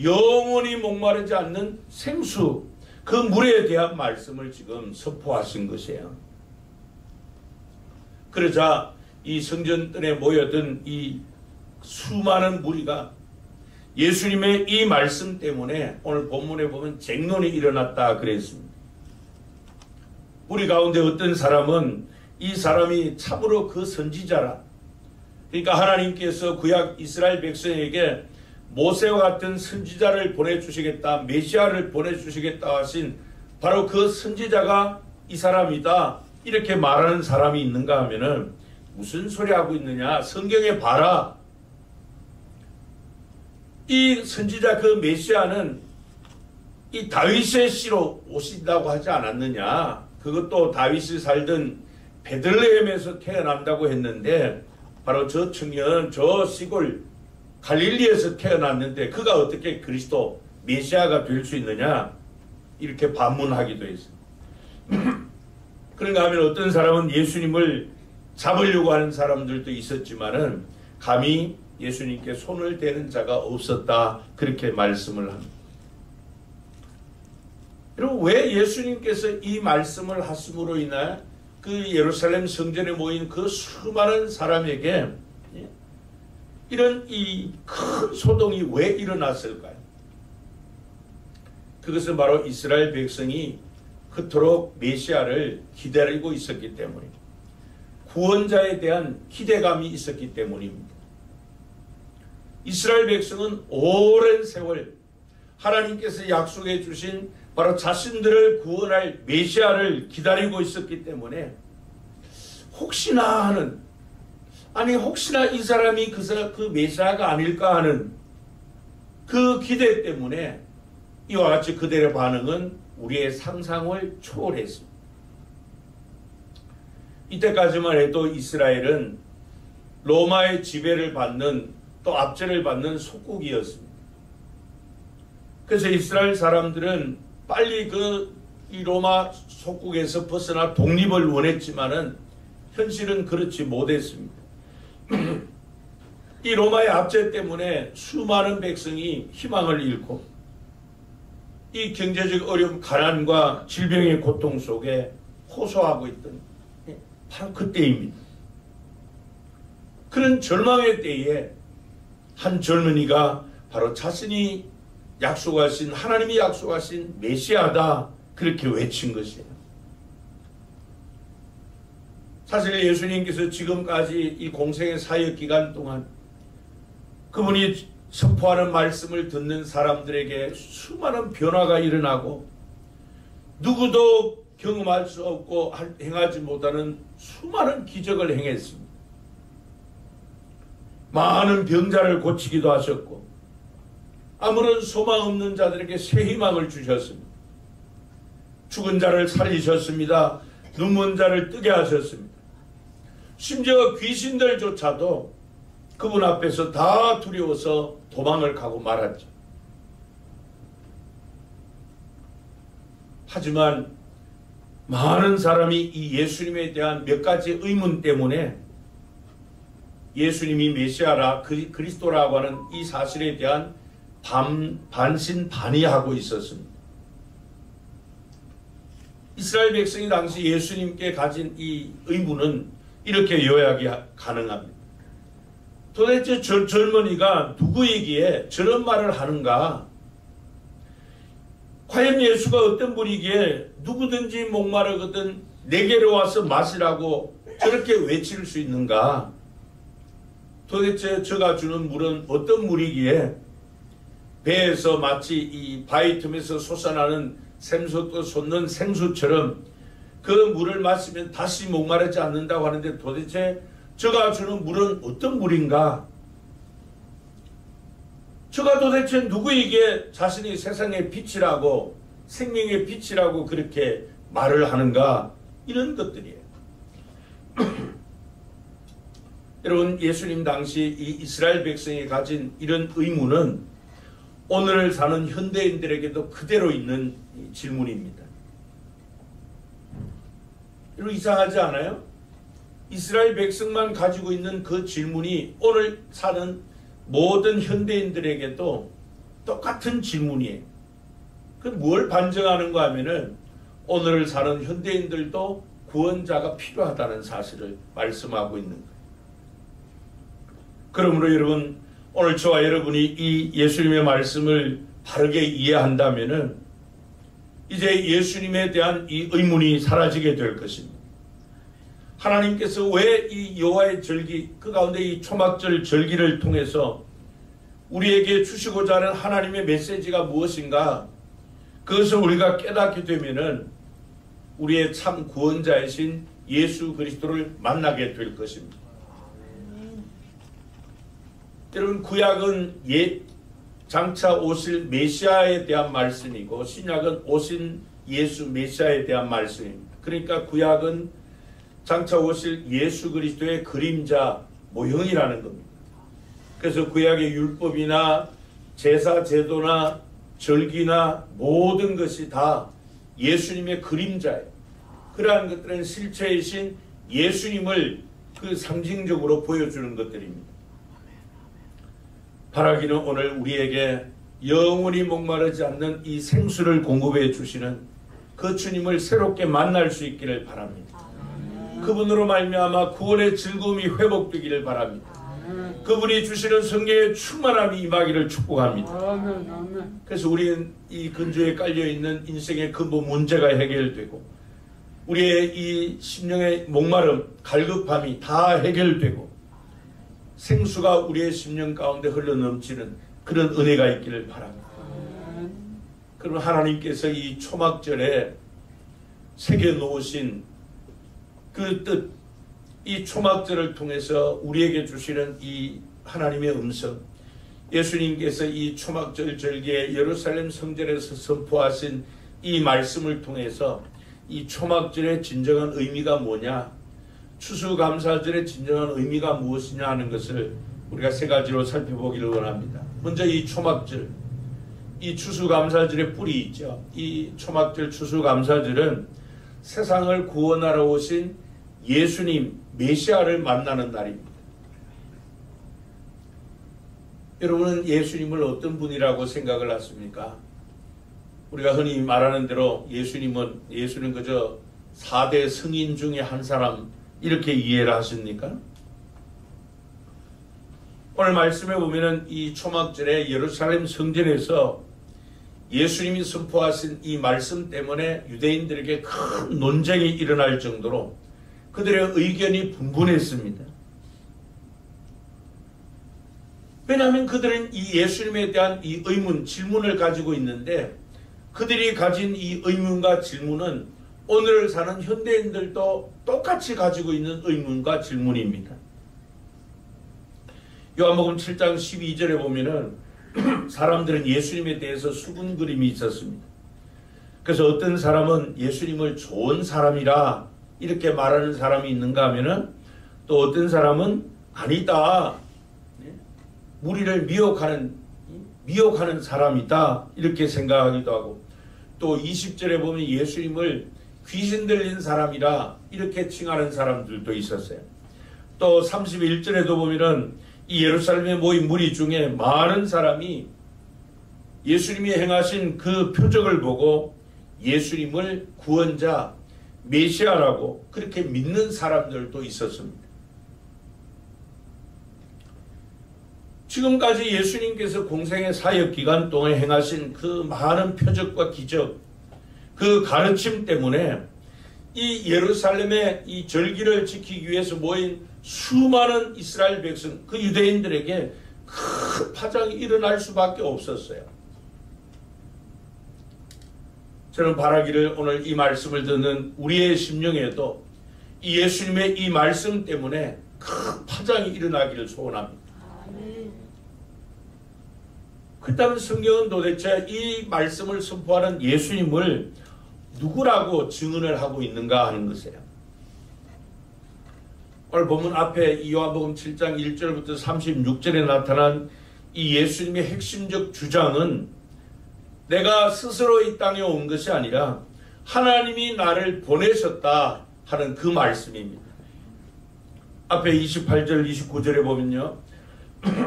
영원히 목마르지 않는 생수, 그 물에 대한 말씀을 지금 선포하신 것이에요. 그러자 이 성전뜰에 모여든 이 수많은 무리가 예수님의 이 말씀 때문에 오늘 본문에 보면 쟁론이 일어났다 그랬습니다. 우리 가운데 어떤 사람은 이 사람이 참으로 그 선지자라, 그러니까 하나님께서 구약 이스라엘 백성에게 모세와 같은 선지자를 보내주시겠다, 메시아를 보내주시겠다 하신 바로 그 선지자가 이 사람이다, 이렇게 말하는 사람이 있는가 하면은 무슨 소리 하고 있느냐, 성경에 봐라. 이 선지자 그 메시아는 이 다윗의 씨로 오신다고 하지 않았느냐, 그것도 다윗이 살던 베들레헴에서 태어난다고 했는데 바로 저 청년, 저 시골 갈릴리에서 태어났는데 그가 어떻게 그리스도 메시아가 될 수 있느냐, 이렇게 반문하기도 했어요. 그런가 하면 어떤 사람은 예수님을 잡으려고 하는 사람들도 있었지만은 감히 예수님께 손을 대는 자가 없었다, 그렇게 말씀을 합니다. 여러분, 왜 예수님께서 이 말씀을 하심으로 인해 그 예루살렘 성전에 모인 그 수많은 사람에게 이런 이 큰 소동이 왜 일어났을까요? 그것은 바로 이스라엘 백성이 그토록 메시아를 기다리고 있었기 때문입니다. 구원자에 대한 기대감이 있었기 때문입니다. 이스라엘 백성은 오랜 세월 하나님께서 약속해 주신 바로 자신들을 구원할 메시아를 기다리고 있었기 때문에 혹시나 하는, 혹시나 이 사람이 그 메시아가 아닐까 하는 그 기대 때문에 이와 같이 그들의 반응은 우리의 상상을 초월했습니다. 이때까지만 해도 이스라엘은 로마의 지배를 받는, 또 압제를 받는 속국이었습니다. 그래서 이스라엘 사람들은 빨리 이 로마 속국에서 벗어나 독립을 원했지만은 현실은 그렇지 못했습니다. 이 로마의 압제 때문에 수많은 백성이 희망을 잃고 이 경제적 어려움, 가난과 질병의 고통 속에 호소하고 있던 바로 그때입니다. 그런 절망의 때에 한 젊은이가 바로 자신이 약속하신, 하나님이 약속하신 메시아다 그렇게 외친 것이에요. 사실 예수님께서 지금까지 이 공생의 사역 기간 동안 그분이 선포하는 말씀을 듣는 사람들에게 수많은 변화가 일어나고 누구도 경험할 수 없고 행하지 못하는 수많은 기적을 행했습니다. 많은 병자를 고치기도 하셨고 아무런 소망 없는 자들에게 새 희망을 주셨습니다. 죽은 자를 살리셨습니다. 눈먼 자를 뜨게 하셨습니다. 심지어 귀신들조차도 그분 앞에서 다 두려워서 도망을 가고 말았죠. 하지만 많은 사람이 이 예수님에 대한 몇 가지 의문 때문에 예수님이 메시아라 그리스도라고 하는 이 사실에 대한 반신반의하고 있었습니다. 이스라엘 백성이 당시 예수님께 가진 이 의문은 이렇게 요약이 가능합니다. 도대체 저 젊은이가 누구에게 저런 말을 하는가? 과연 예수가 어떤 분이기에 누구든지 목마르거든 내게로 와서 마시라고 저렇게 외칠 수 있는가? 도대체 저가 주는 물은 어떤 물이기에 배에서 마치 이 바위 틈에서 솟아나는 샘솟고 솟는 생수처럼 그 물을 마시면 다시 목마르지 않는다고 하는데 도대체 저가 주는 물은 어떤 물인가? 저가 도대체 누구에게 자신이 세상의 빛이라고 생명의 빛이라고 그렇게 말을 하는가? 이런 것들이에요. 여러분, 예수님 당시 이 이스라엘 백성이 가진 이런 의문은 오늘 사는 현대인들에게도 그대로 있는 질문입니다. 여러분, 이상하지 않아요? 이스라엘 백성만 가지고 있는 그 질문이 오늘 사는 모든 현대인들에게도 똑같은 질문이에요. 그 뭘 반증하는가 하면은 오늘 사는 현대인들도 구원자가 필요하다는 사실을 말씀하고 있는 거예요. 그러므로 여러분, 오늘 저와 여러분이 이 예수님의 말씀을 바르게 이해한다면은 이제 예수님에 대한 이 의문이 사라지게 될 것입니다. 하나님께서 왜 이 여호와의 절기, 그 가운데 이 초막절 절기를 통해서 우리에게 주시고자 하는 하나님의 메시지가 무엇인가? 그것을 우리가 깨닫게 되면은 우리의 참 구원자이신 예수 그리스도를 만나게 될 것입니다. 여러분, 구약은 장차 오실 메시아에 대한 말씀이고 신약은 오신 예수 메시아에 대한 말씀입니다. 그러니까 구약은 장차 오실 예수 그리스도의 그림자 모형이라는 겁니다. 그래서 구약의 율법이나 제사 제도나 절기나 모든 것이 다 예수님의 그림자예요. 그러한 것들은 실체이신 예수님을 그 상징적으로 보여주는 것들입니다. 바라기는 오늘 우리에게 영원히 목마르지 않는 이 생수를 공급해 주시는 그 주님을 새롭게 만날 수 있기를 바랍니다. 그분으로 말미암아 구원의 즐거움이 회복되기를 바랍니다. 그분이 주시는 성령의 충만함이 임하기를 축복합니다. 그래서 우리는 이 근조에 깔려있는 인생의 근본 문제가 해결되고 우리의 이 심령의 목마름, 갈급함이 다 해결되고 생수가 우리의 심령 가운데 흘러넘치는 그런 은혜가 있기를 바랍니다. 그럼 하나님께서 이 초막절에 새겨놓으신 그 뜻, 이 초막절을 통해서 우리에게 주시는 이 하나님의 음성, 예수님께서 이 초막절 절기에 예루살렘 성전에서 선포하신 이 말씀을 통해서 이 초막절의 진정한 의미가 뭐냐, 추수감사절의 진정한 의미가 무엇이냐 하는 것을 우리가 세 가지로 살펴보기를 원합니다. 먼저 이 초막절, 이 추수감사절의 뿔이 있죠. 이 초막절 추수감사절은 세상을 구원하러 오신 예수님 메시아를 만나는 날입니다. 여러분은 예수님을 어떤 분이라고 생각을 하십니까? 우리가 흔히 말하는 대로 예수는 그저 4대 성인 중에 한 사람 이렇게 이해를 하십니까? 오늘 말씀에 보면은 이 초막절에 예루살렘 성전에서 예수님이 선포하신 이 말씀 때문에 유대인들에게 큰 논쟁이 일어날 정도로 그들의 의견이 분분했습니다. 왜냐하면 그들은 이 예수님에 대한 이 의문, 질문을 가지고 있는데 그들이 가진 이 의문과 질문은 오늘 사는 현대인들도 똑같이 가지고 있는 의문과 질문입니다. 요한복음 7장 12절에 보면은 사람들은 예수님에 대해서 수군 그림이 있었습니다. 그래서 어떤 사람은 예수님을 좋은 사람이라 이렇게 말하는 사람이 있는가 하면은 또 어떤 사람은 아니다. 무리를 미혹하는 사람이다. 이렇게 생각하기도 하고 또 20절에 보면 예수님을 귀신 들린 사람이라 이렇게 칭하는 사람들도 있었어요. 또 31절에도 보면은 이 예루살렘에 모인 무리 중에 많은 사람이 예수님이 행하신 그 표적을 보고 예수님을 구원자, 메시아라고 그렇게 믿는 사람들도 있었습니다. 지금까지 예수님께서 공생의 사역 기간 동안 행하신 그 많은 표적과 기적, 그 가르침 때문에 이 예루살렘의 이 절기를 지키기 위해서 모인 수많은 이스라엘 백성, 그 유대인들에게 큰 파장이 일어날 수밖에 없었어요. 저는 바라기를 오늘 이 말씀을 듣는 우리의 심령에도 이 예수님의 이 말씀 때문에 큰 파장이 일어나기를 소원합니다. 그렇다면 성경은 도대체 이 말씀을 선포하는 예수님을 누구라고 증언을 하고 있는가 하는 것이에요. 오늘 본문 앞에 요한복음 7장 1절부터 36절에 나타난 이 예수님의 핵심적 주장은 내가 스스로 이 땅에 온 것이 아니라 하나님이 나를 보내셨다 하는 그 말씀입니다. 앞에 28절 29절에 보면요,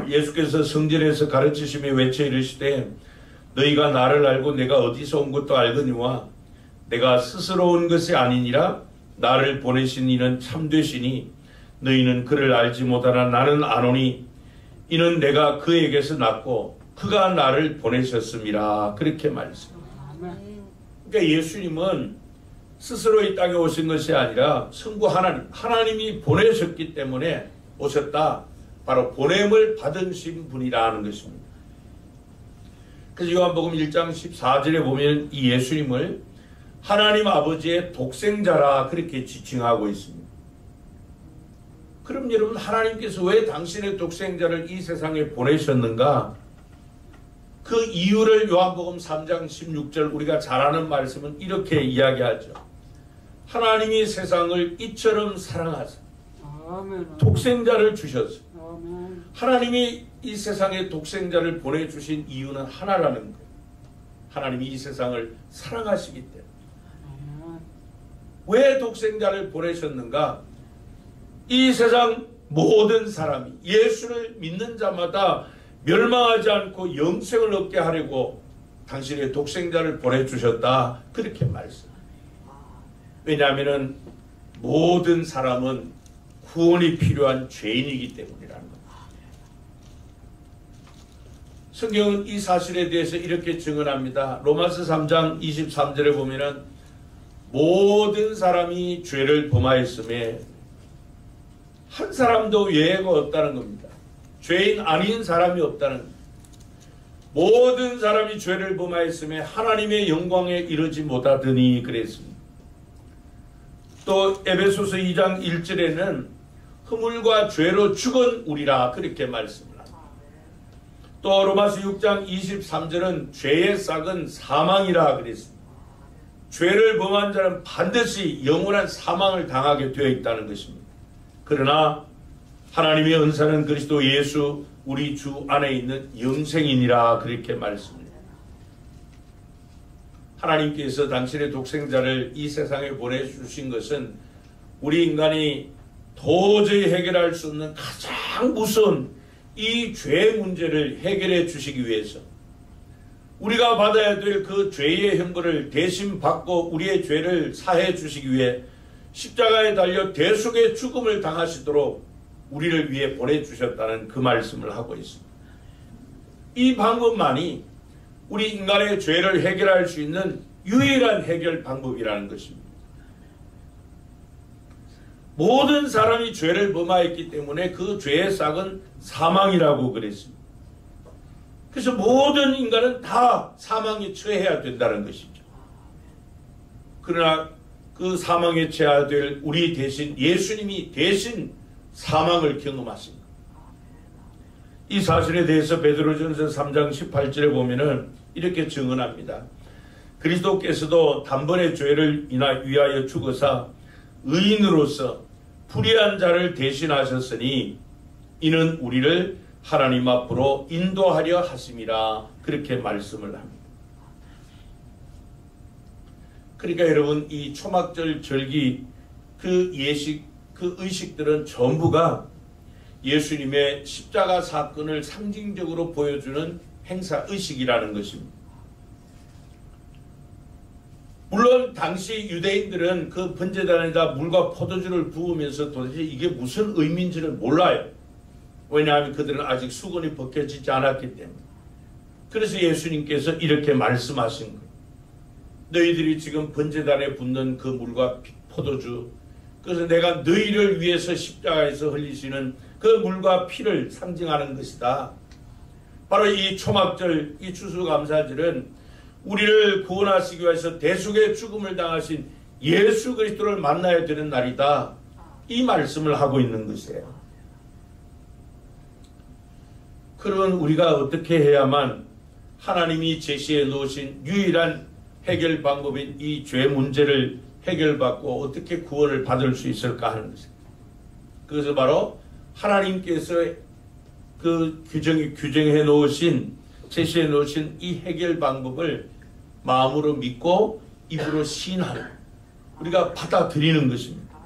예수께서 성전에서 가르치시며 외쳐 이르시되 너희가 나를 알고 내가 어디서 온 것도 알거니와 내가 스스로 온 것이 아니니라 나를 보내신 이는 참되시니 너희는 그를 알지 못하나 나는 아노니 이는 내가 그에게서 났고 그가 나를 보내셨음이라 그렇게 말했습니다. 그러니까 예수님은 스스로 이 땅에 오신 것이 아니라 성부 하나님이 보내셨기 때문에 오셨다. 바로 보냄을 받으신 분이라는 것입니다. 그래서 요한복음 1장 14절에 보면 이 예수님을 하나님 아버지의 독생자라 그렇게 지칭하고 있습니다. 그럼 여러분, 하나님께서 왜 당신의 독생자를 이 세상에 보내셨는가? 그 이유를 요한복음 3장 16절 우리가 잘 아는 말씀은 이렇게 이야기하죠. 하나님이 세상을 이처럼 사랑하사 독생자를 주셨어요. 하나님이 이 세상에 독생자를 보내주신 이유는 하나라는 거예요. 하나님이 이 세상을 사랑하시기 때문에. 왜 독생자를 보내셨는가? 이 세상 모든 사람이 예수를 믿는 자마다 멸망하지 않고 영생을 얻게 하려고 당신의 독생자를 보내주셨다. 그렇게 말씀합니다. 왜냐하면 모든 사람은 구원이 필요한 죄인이기 때문이라는 겁니다. 성경은 이 사실에 대해서 이렇게 증언합니다. 로마서 3장 23절에 보면은 모든 사람이 죄를 범하였음에 한 사람도 예외가 없다는 겁니다. 죄인 아닌 사람이 없다는 겁니다. 모든 사람이 죄를 범하였음에 하나님의 영광에 이르지 못하더니 그랬습니다. 또 에베소서 2장 1절에는 허물과 죄로 죽은 우리라 그렇게 말씀을 합니다. 또 로마서 6장 23절은 죄의 싹은 사망이라 그랬습니다. 죄를 범한 자는 반드시 영원한 사망을 당하게 되어 있다는 것입니다. 그러나 하나님의 은사는 그리스도 예수 우리 주 안에 있는 영생이니라 그렇게 말씀합니다. 하나님께서 당신의 독생자를 이 세상에 보내주신 것은 우리 인간이 도저히 해결할 수 없는 가장 무서운 이 죄 문제를 해결해 주시기 위해서 우리가 받아야 될 그 죄의 형벌을 대신 받고 우리의 죄를 사해 주시기 위해 십자가에 달려 대속의 죽음을 당하시도록 우리를 위해 보내주셨다는 그 말씀을 하고 있습니다. 이 방법만이 우리 인간의 죄를 해결할 수 있는 유일한 해결 방법이라는 것입니다. 모든 사람이 죄를 범하였기 때문에 그 죄의 싹은 사망이라고 그랬습니다. 그래서 모든 인간은 다 사망에 처해야 된다는 것이죠. 그러나 그 사망에 처해야 될 우리 대신 예수님이 대신 사망을 경험하십니다. 이 사실에 대해서 베드로전서 3장 18절에 보면은 이렇게 증언합니다. 그리스도께서도 단번에 죄를 위하여 죽으사 의인으로서 불의한 자를 대신하셨으니 이는 우리를 하나님 앞으로 인도하려 하심이라 그렇게 말씀을 합니다. 그러니까 여러분 이 초막절 절기 그 예식 그 의식들은 전부가 예수님의 십자가 사건을 상징적으로 보여주는 행사 의식이라는 것입니다. 물론 당시 유대인들은 그 번제단에다 물과 포도주를 부으면서 도대체 이게 무슨 의미인지를 몰라요. 왜냐하면 그들은 아직 수건이 벗겨지지 않았기 때문에. 그래서 예수님께서 이렇게 말씀하신 거예요. 너희들이 지금 번제단에 붓는 그 물과 포도주, 그래서 내가 너희를 위해서 십자가에서 흘리시는 그 물과 피를 상징하는 것이다. 바로 이 초막절, 이 추수감사절은 우리를 구원하시기 위해서 대속의 죽음을 당하신 예수 그리스도를 만나야 되는 날이다. 이 말씀을 하고 있는 것이에요. 그러면 우리가 어떻게 해야만 하나님이 제시해 놓으신 유일한 해결 방법인 이 죄 문제를 해결받고 어떻게 구원을 받을 수 있을까 하는 것입니다. 그것은 바로 하나님께서 그 규정해 놓으신 제시해 놓으신 이 해결 방법을 마음으로 믿고 입으로 시인하는 우리가 받아들이는 것입니다.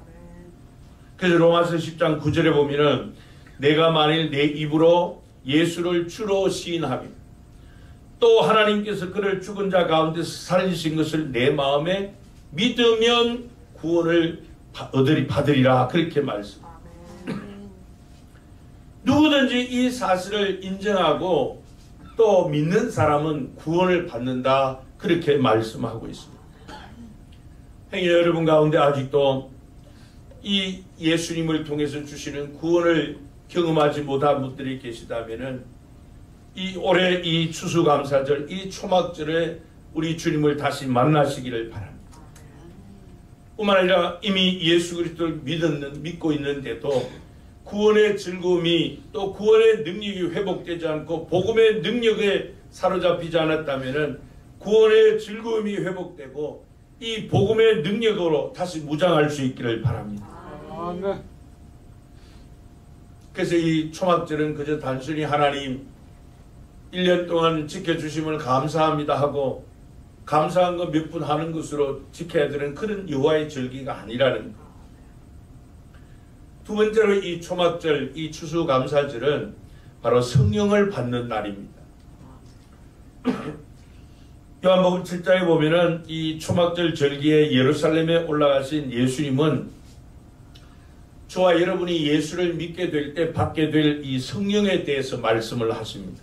그래서 로마서 10장 9절에 보면은 내가 만일 내 입으로 예수를 주로 시인하면 또 하나님께서 그를 죽은 자 가운데서 살리신 것을 내 마음에 믿으면 구원을 받으리라 그렇게 말씀합니다. 누구든지 이 사실을 인정하고 또 믿는 사람은 구원을 받는다 그렇게 말씀하고 있습니다. 행여 여러분 가운데 아직도 이 예수님을 통해서 주시는 구원을 경험하지 못한 분들이 계시다면은 이 올해 이 추수감사절 이 초막절에 우리 주님을 다시 만나시기를 바랍니다. 뿐만 아니라 이미 예수 그리스도를 믿고 있는데도 구원의 즐거움이 또 구원의 능력이 회복되지 않고 복음의 능력에 사로잡히지 않았다면 구원의 즐거움이 회복되고 이 복음의 능력으로 다시 무장할 수 있기를 바랍니다. 그래서 이 초막절은 그저 단순히 하나님 1년 동안 지켜주심을 감사합니다 하고 감사한 거 몇 분 하는 것으로 지켜야 되는 그런 여호와의 절기가 아니라는 것. 두 번째로 이 초막절, 이 추수감사절은 바로 성령을 받는 날입니다. 요한복음 7장에 보면은 이 초막절 절기에 예루살렘에 올라가신 예수님은 저와 여러분이 예수를 믿게 될 때 받게 될 이 성령에 대해서 말씀을 하십니다.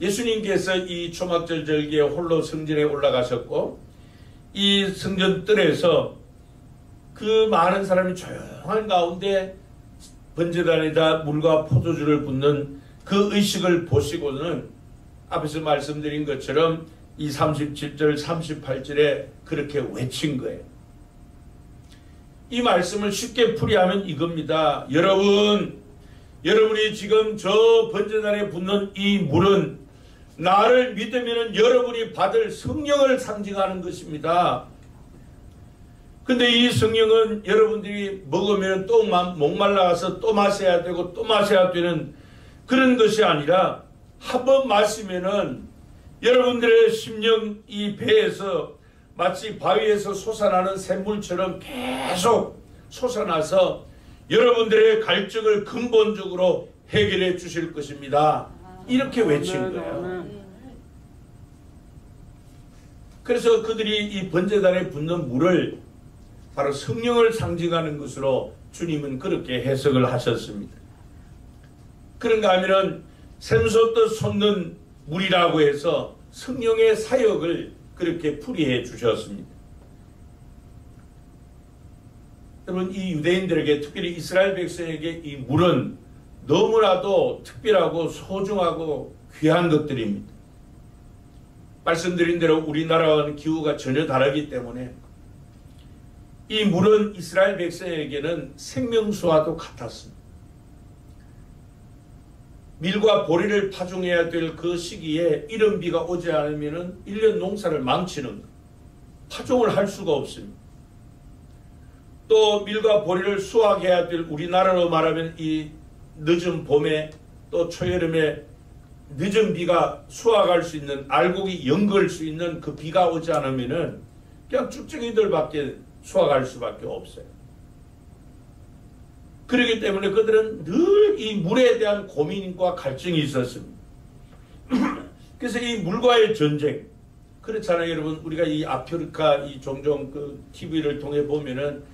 예수님께서 이 초막절 절기에 홀로 성전에 올라가셨고 이 성전 뜰에서 그 많은 사람이 조용한 가운데 번제단에다 물과 포도주를 붓는 그 의식을 보시고는 앞에서 말씀드린 것처럼 이 37절 38절에 그렇게 외친 거예요. 이 말씀을 쉽게 풀이하면 이겁니다. 여러분이 지금 저 번제단에 붓는 이 물은 나를 믿으면 여러분이 받을 성령을 상징하는 것입니다. 근데 이 성령은 여러분들이 먹으면 또 목말라서 또 마셔야 되고 또 마셔야 되는 그런 것이 아니라 한번 마시면은 여러분들의 심령 이 배에서 마치 바위에서 솟아나는 샘물처럼 계속 솟아나서 여러분들의 갈증을 근본적으로 해결해 주실 것입니다. 이렇게 외친 거예요. 그래서 그들이 이 번제단에 붓는 물을 바로 성령을 상징하는 것으로 주님은 그렇게 해석을 하셨습니다. 그런가 하면은 샘솟듯 솟는 물이라고 해서 성령의 사역을 그렇게 풀이해 주셨습니다. 여러분, 이 유대인들에게, 특별히 이스라엘 백성에게 이 물은 너무나도 특별하고 소중하고 귀한 것들입니다. 말씀드린 대로 우리나라와는 기후가 전혀 다르기 때문에 이 물은 이스라엘 백성에게는 생명수와도 같았습니다. 밀과 보리를 파종해야 될 그 시기에 이른 비가 오지 않으면 1년 농사를 망치는 거예요. 파종을 할 수가 없습니다. 또 밀과 보리를 수확해야 될 우리나라로 말하면 이 늦은 봄에 또 초여름에 늦은 비가 수확할 수 있는, 알곡이 연걸 수 있는 그 비가 오지 않으면은 그냥 쭉쭉이들밖에 수확할 수밖에 없어요. 그렇기 때문에 그들은 늘 이 물에 대한 고민과 갈증이 있었습니다. 그래서 이 물과의 전쟁, 그렇잖아요, 여러분. 우리가 이 아프리카 이 종종 그 TV를 통해 보면은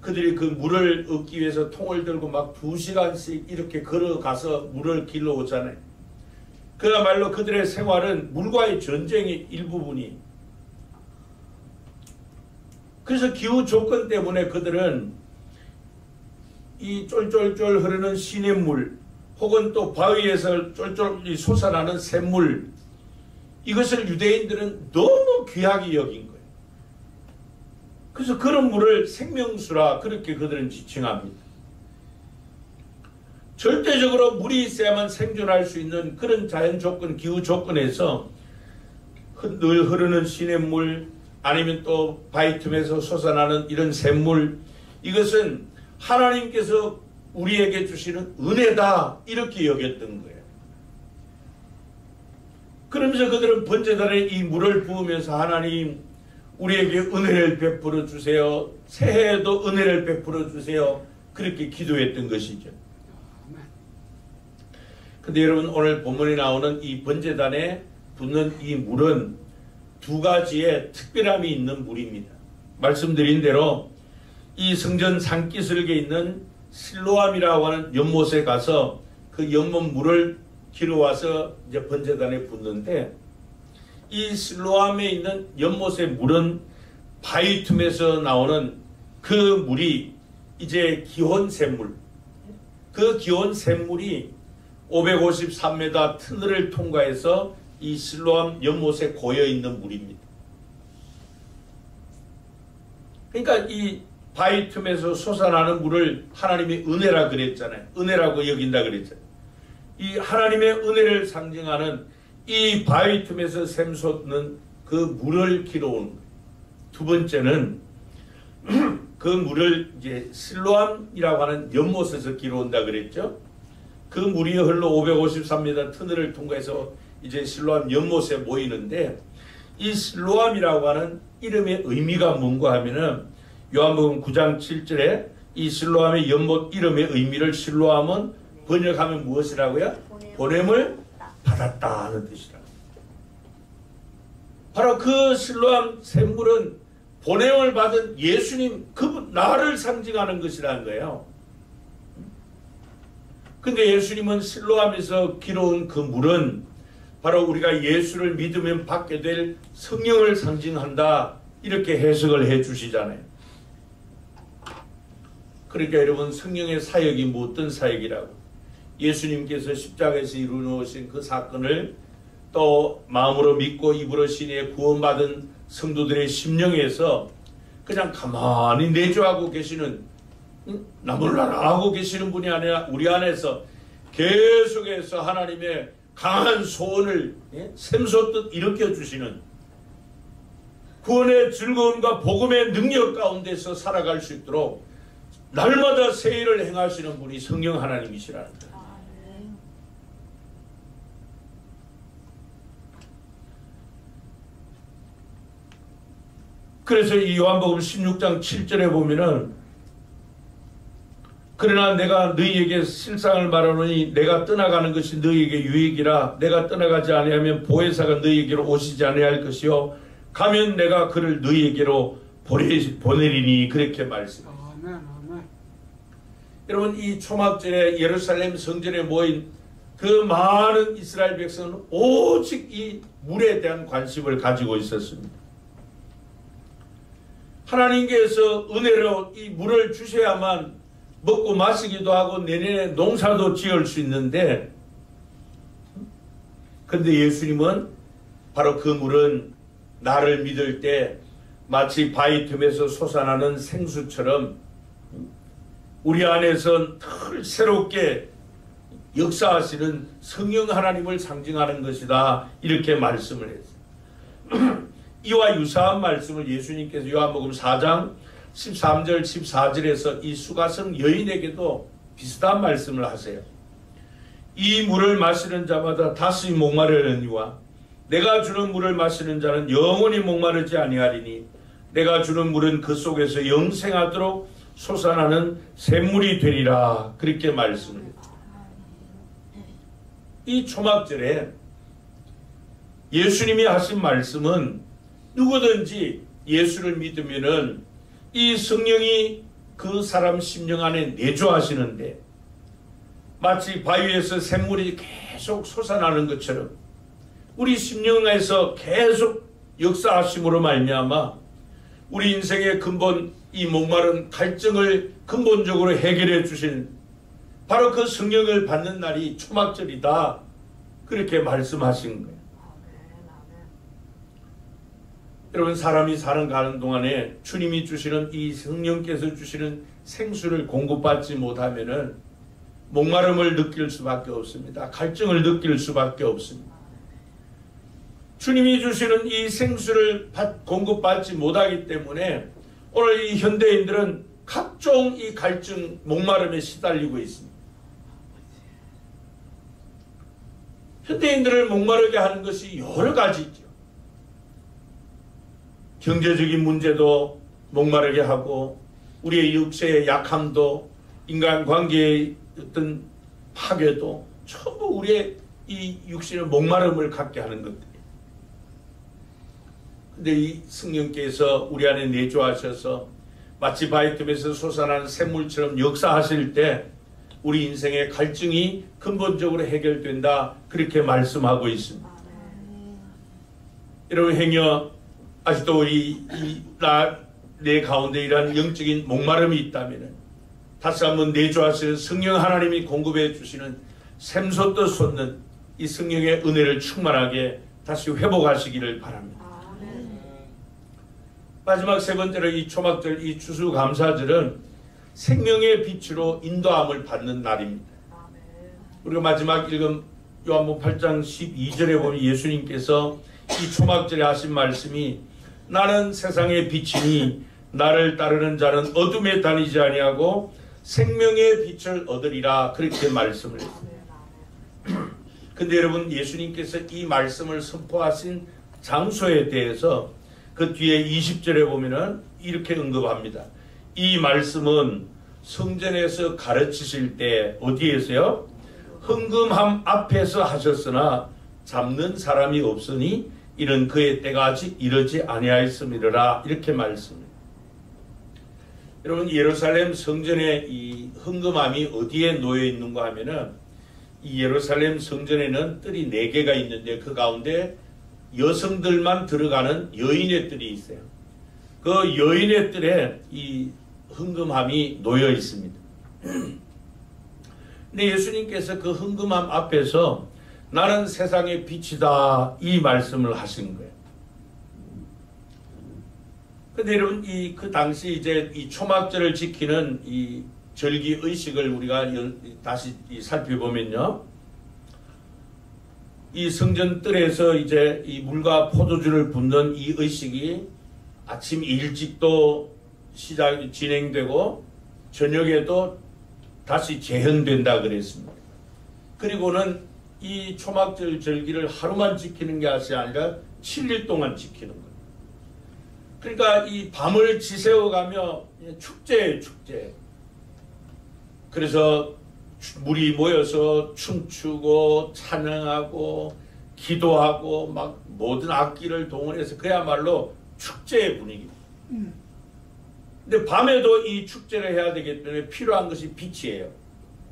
그들이 그 물을 얻기 위해서 통을 들고 막 2시간씩 이렇게 걸어가서 물을 길러 오잖아요. 그야말로 그들의 생활은 물과의 전쟁의 일부분이. 그래서 기후 조건 때문에 그들은 이 쫄쫄쫄 흐르는 시냇물 혹은 또 바위에서 쫄쫄 솟아나는 샘물, 이것을 유대인들은 너무 귀하게 여긴 거예요. 그래서 그런 물을 생명수라 그렇게 그들은 지칭합니다. 절대적으로 물이 있어야만 생존할 수 있는 그런 자연 조건, 기후 조건에서 늘 흐르는 시냇물 아니면 또 바위 틈에서 솟아나는 이런 샘물, 이것은 하나님께서 우리에게 주시는 은혜다 이렇게 여겼던 거예요. 그러면서 그들은 번제단에 이 물을 부으면서 하나님 우리에게 은혜를 베풀어 주세요. 새해에도 은혜를 베풀어 주세요. 그렇게 기도했던 것이죠. 근데 여러분, 오늘 본문에 나오는 이 번제단에 붓는 이 물은 두 가지의 특별함이 있는 물입니다. 말씀드린 대로 이 성전 산기슭에 있는 실로암이라고 하는 연못에 가서 그 연못 물을 길어와서 이제 번제단에 붓는데, 이 실로암에 있는 연못의 물은 바위 틈에서 나오는 그 물이 이제 기온 샘물, 그 기온 샘물이 553m 터널을 통과해서 이 실로암 연못에 고여 있는 물입니다. 그러니까 이 바위 틈에서 솟아나는 물을 하나님의 은혜라 그랬잖아요. 은혜라고 여긴다 그랬잖아요. 이 하나님의 은혜를 상징하는 이 바위 틈에서 샘솟는 그 물을 길어오는 거예요. 두 번째는 그 물을 이제 실로암이라고 하는 연못에서 길어온다 그랬죠. 그 물이 흘러 553m 터널을 통과해서 이제 실로암 연못에 모이는데, 이 실로암이라고 하는 이름의 의미가 뭔가 하면은 요한복음 9장 7절에 이 실로암의 연못 이름의 의미를 실로암은 번역하면 무엇이라고요? 보냄을 받았다 하는 뜻이라. 바로 그 실로암 샘물은 보냄을 받은 예수님, 그분 나를 상징하는 것이라는 거예요. 근데 예수님은 실로암에서 길어온 그 물은 바로 우리가 예수를 믿으면 받게 될 성령을 상징한다, 이렇게 해석을 해 주시잖아요. 그러니까 여러분, 성령의 사역이 뭐 어떤 사역이라고, 예수님께서 십자가에서 이루어놓으신 그 사건을 또 마음으로 믿고 입으로 신에 구원받은 성도들의 심령에서 그냥 가만히 내주하고 계시는, 나 몰라라 하고 계시는 분이 아니라 우리 안에서 계속해서 하나님의 강한 소원을 샘솟듯 일으켜주시는, 구원의 즐거움과 복음의 능력 가운데서 살아갈 수 있도록 날마다 새 일을 행하시는 분이 성령 하나님이시라는 거예요. 그래서 이 요한복음 16장 7절에 보면은, 그러나 내가 너희에게 실상을 말하노니 내가 떠나가는 것이 너희에게 유익이라. 내가 떠나가지 아니하면 보혜사가 너희에게로 오시지 아니할 것이요 가면 내가 그를 너희에게로 보내리니. 그렇게 말씀합니다. 여러분 이 초막절에 예루살렘 성전에 모인 그 많은 이스라엘 백성은 오직 이 물에 대한 관심을 가지고 있었습니다. 하나님께서 은혜로 이 물을 주셔야만 먹고 마시기도 하고 내년에 농사도 지을 수 있는데, 근데 예수님은 바로 그 물은 나를 믿을 때 마치 바위 틈에서 솟아나는 생수처럼 우리 안에서 늘 새롭게 역사하시는 성령 하나님을 상징하는 것이다, 이렇게 말씀을 했어요. 이와 유사한 말씀을 예수님께서 요한복음 4장 13절 14절에서 이 수가성 여인에게도 비슷한 말씀을 하세요. 이 물을 마시는 자마다 다시 목마르느니와 내가 주는 물을 마시는 자는 영원히 목마르지 아니하리니 내가 주는 물은 그 속에서 영생하도록 솟아나는 샘물이 되리라, 그렇게 말씀을 했죠. 이 초막절에 예수님이 하신 말씀은 누구든지 예수를 믿으면은 이 성령이 그 사람 심령 안에 내주하시는데 마치 바위에서 샘물이 계속 솟아나는 것처럼 우리 심령에서 계속 역사하심으로 말미암아 우리 인생의 근본, 이 목마른 갈증을 근본적으로 해결해 주신 바로 그 성령을 받는 날이 초막절이다, 그렇게 말씀하신 거예요. 여러분, 사람이 살아가는 동안에 주님이 주시는 이 성령께서 주시는 생수를 공급받지 못하면은 목마름을 느낄 수밖에 없습니다. 갈증을 느낄 수밖에 없습니다. 주님이 주시는 이 생수를 공급받지 못하기 때문에 오늘 이 현대인들은 각종 이 갈증, 목마름에 시달리고 있습니다. 현대인들을 목마르게 하는 것이 여러 가지죠. 경제적인 문제도 목마르게 하고 우리의 육체의 약함도 인간관계의 어떤 파괴도 전부 우리의 이 육신의 목마름을 갖게 하는 것들이에요. 근데 이 성령께서 우리 안에 내주하셔서 마치 바위틈에서 솟아나는 샘물처럼 역사하실 때 우리 인생의 갈증이 근본적으로 해결된다, 그렇게 말씀하고 있습니다. 여러분, 행여 아직도 내 가운데 이러한 영적인 목마름이 있다면 다시 한번 내주하시는 성령 하나님이 공급해 주시는 샘솟듯 솟는 이 성령의 은혜를 충만하게 다시 회복하시기를 바랍니다. 마지막 세 번째로 이 초막절, 이 추수감사절은 생명의 빛으로 인도함을 받는 날입니다. 우리가 마지막 읽은 요한복음 8장 12절에 보면 예수님께서 이 초막절에 하신 말씀이 나는 세상의 빛이니 나를 따르는 자는 어둠에 다니지 아니하고 생명의 빛을 얻으리라, 그렇게 말씀을 했습니다. 근데 여러분, 예수님께서 이 말씀을 선포하신 장소에 대해서 그 뒤에 20절에 보면은 이렇게 언급합니다. 이 말씀은 성전에서 가르치실 때 어디에서요? 헌금함 앞에서 하셨으나 잡는 사람이 없으니 이는 그의 때가 아직 이르지 아니하였음이라, 이렇게 말씀합니다. 여러분, 예루살렘 성전의 이 헌금함이 어디에 놓여 있는가 하면은 이 예루살렘 성전에는 뜰이 4개가 있는데 그 가운데 여성들만 들어가는 여인의 뜰이 있어요. 그 여인의 뜰에 이 헌금함이 놓여 있습니다. 근데 예수님께서 그 헌금함 앞에서 나는 세상의 빛이다, 이 말씀을 하신 거예요. 근데 여러분, 그 당시 이제 이 초막절을 지키는 이 절기 의식을 우리가 다시 살펴보면요. 이 성전 뜰에서 이제 이 물과 포도주를 붓는 이 의식이 아침 일찍도 진행되고 저녁에도 다시 재현된다 그랬습니다. 그리고는 이 초막절 절기를 하루만 지키는 게 아니라 7일 동안 지키는 거예요. 그러니까 이 밤을 지새워가며 축제예요, 축제. 그래서 물이 모여서 춤추고 찬양하고 기도하고 막 모든 악기를 동원해서 그야말로 축제의 분위기입니다. 근데 밤에도 이 축제를 해야 되기 때문에 필요한 것이 빛이에요.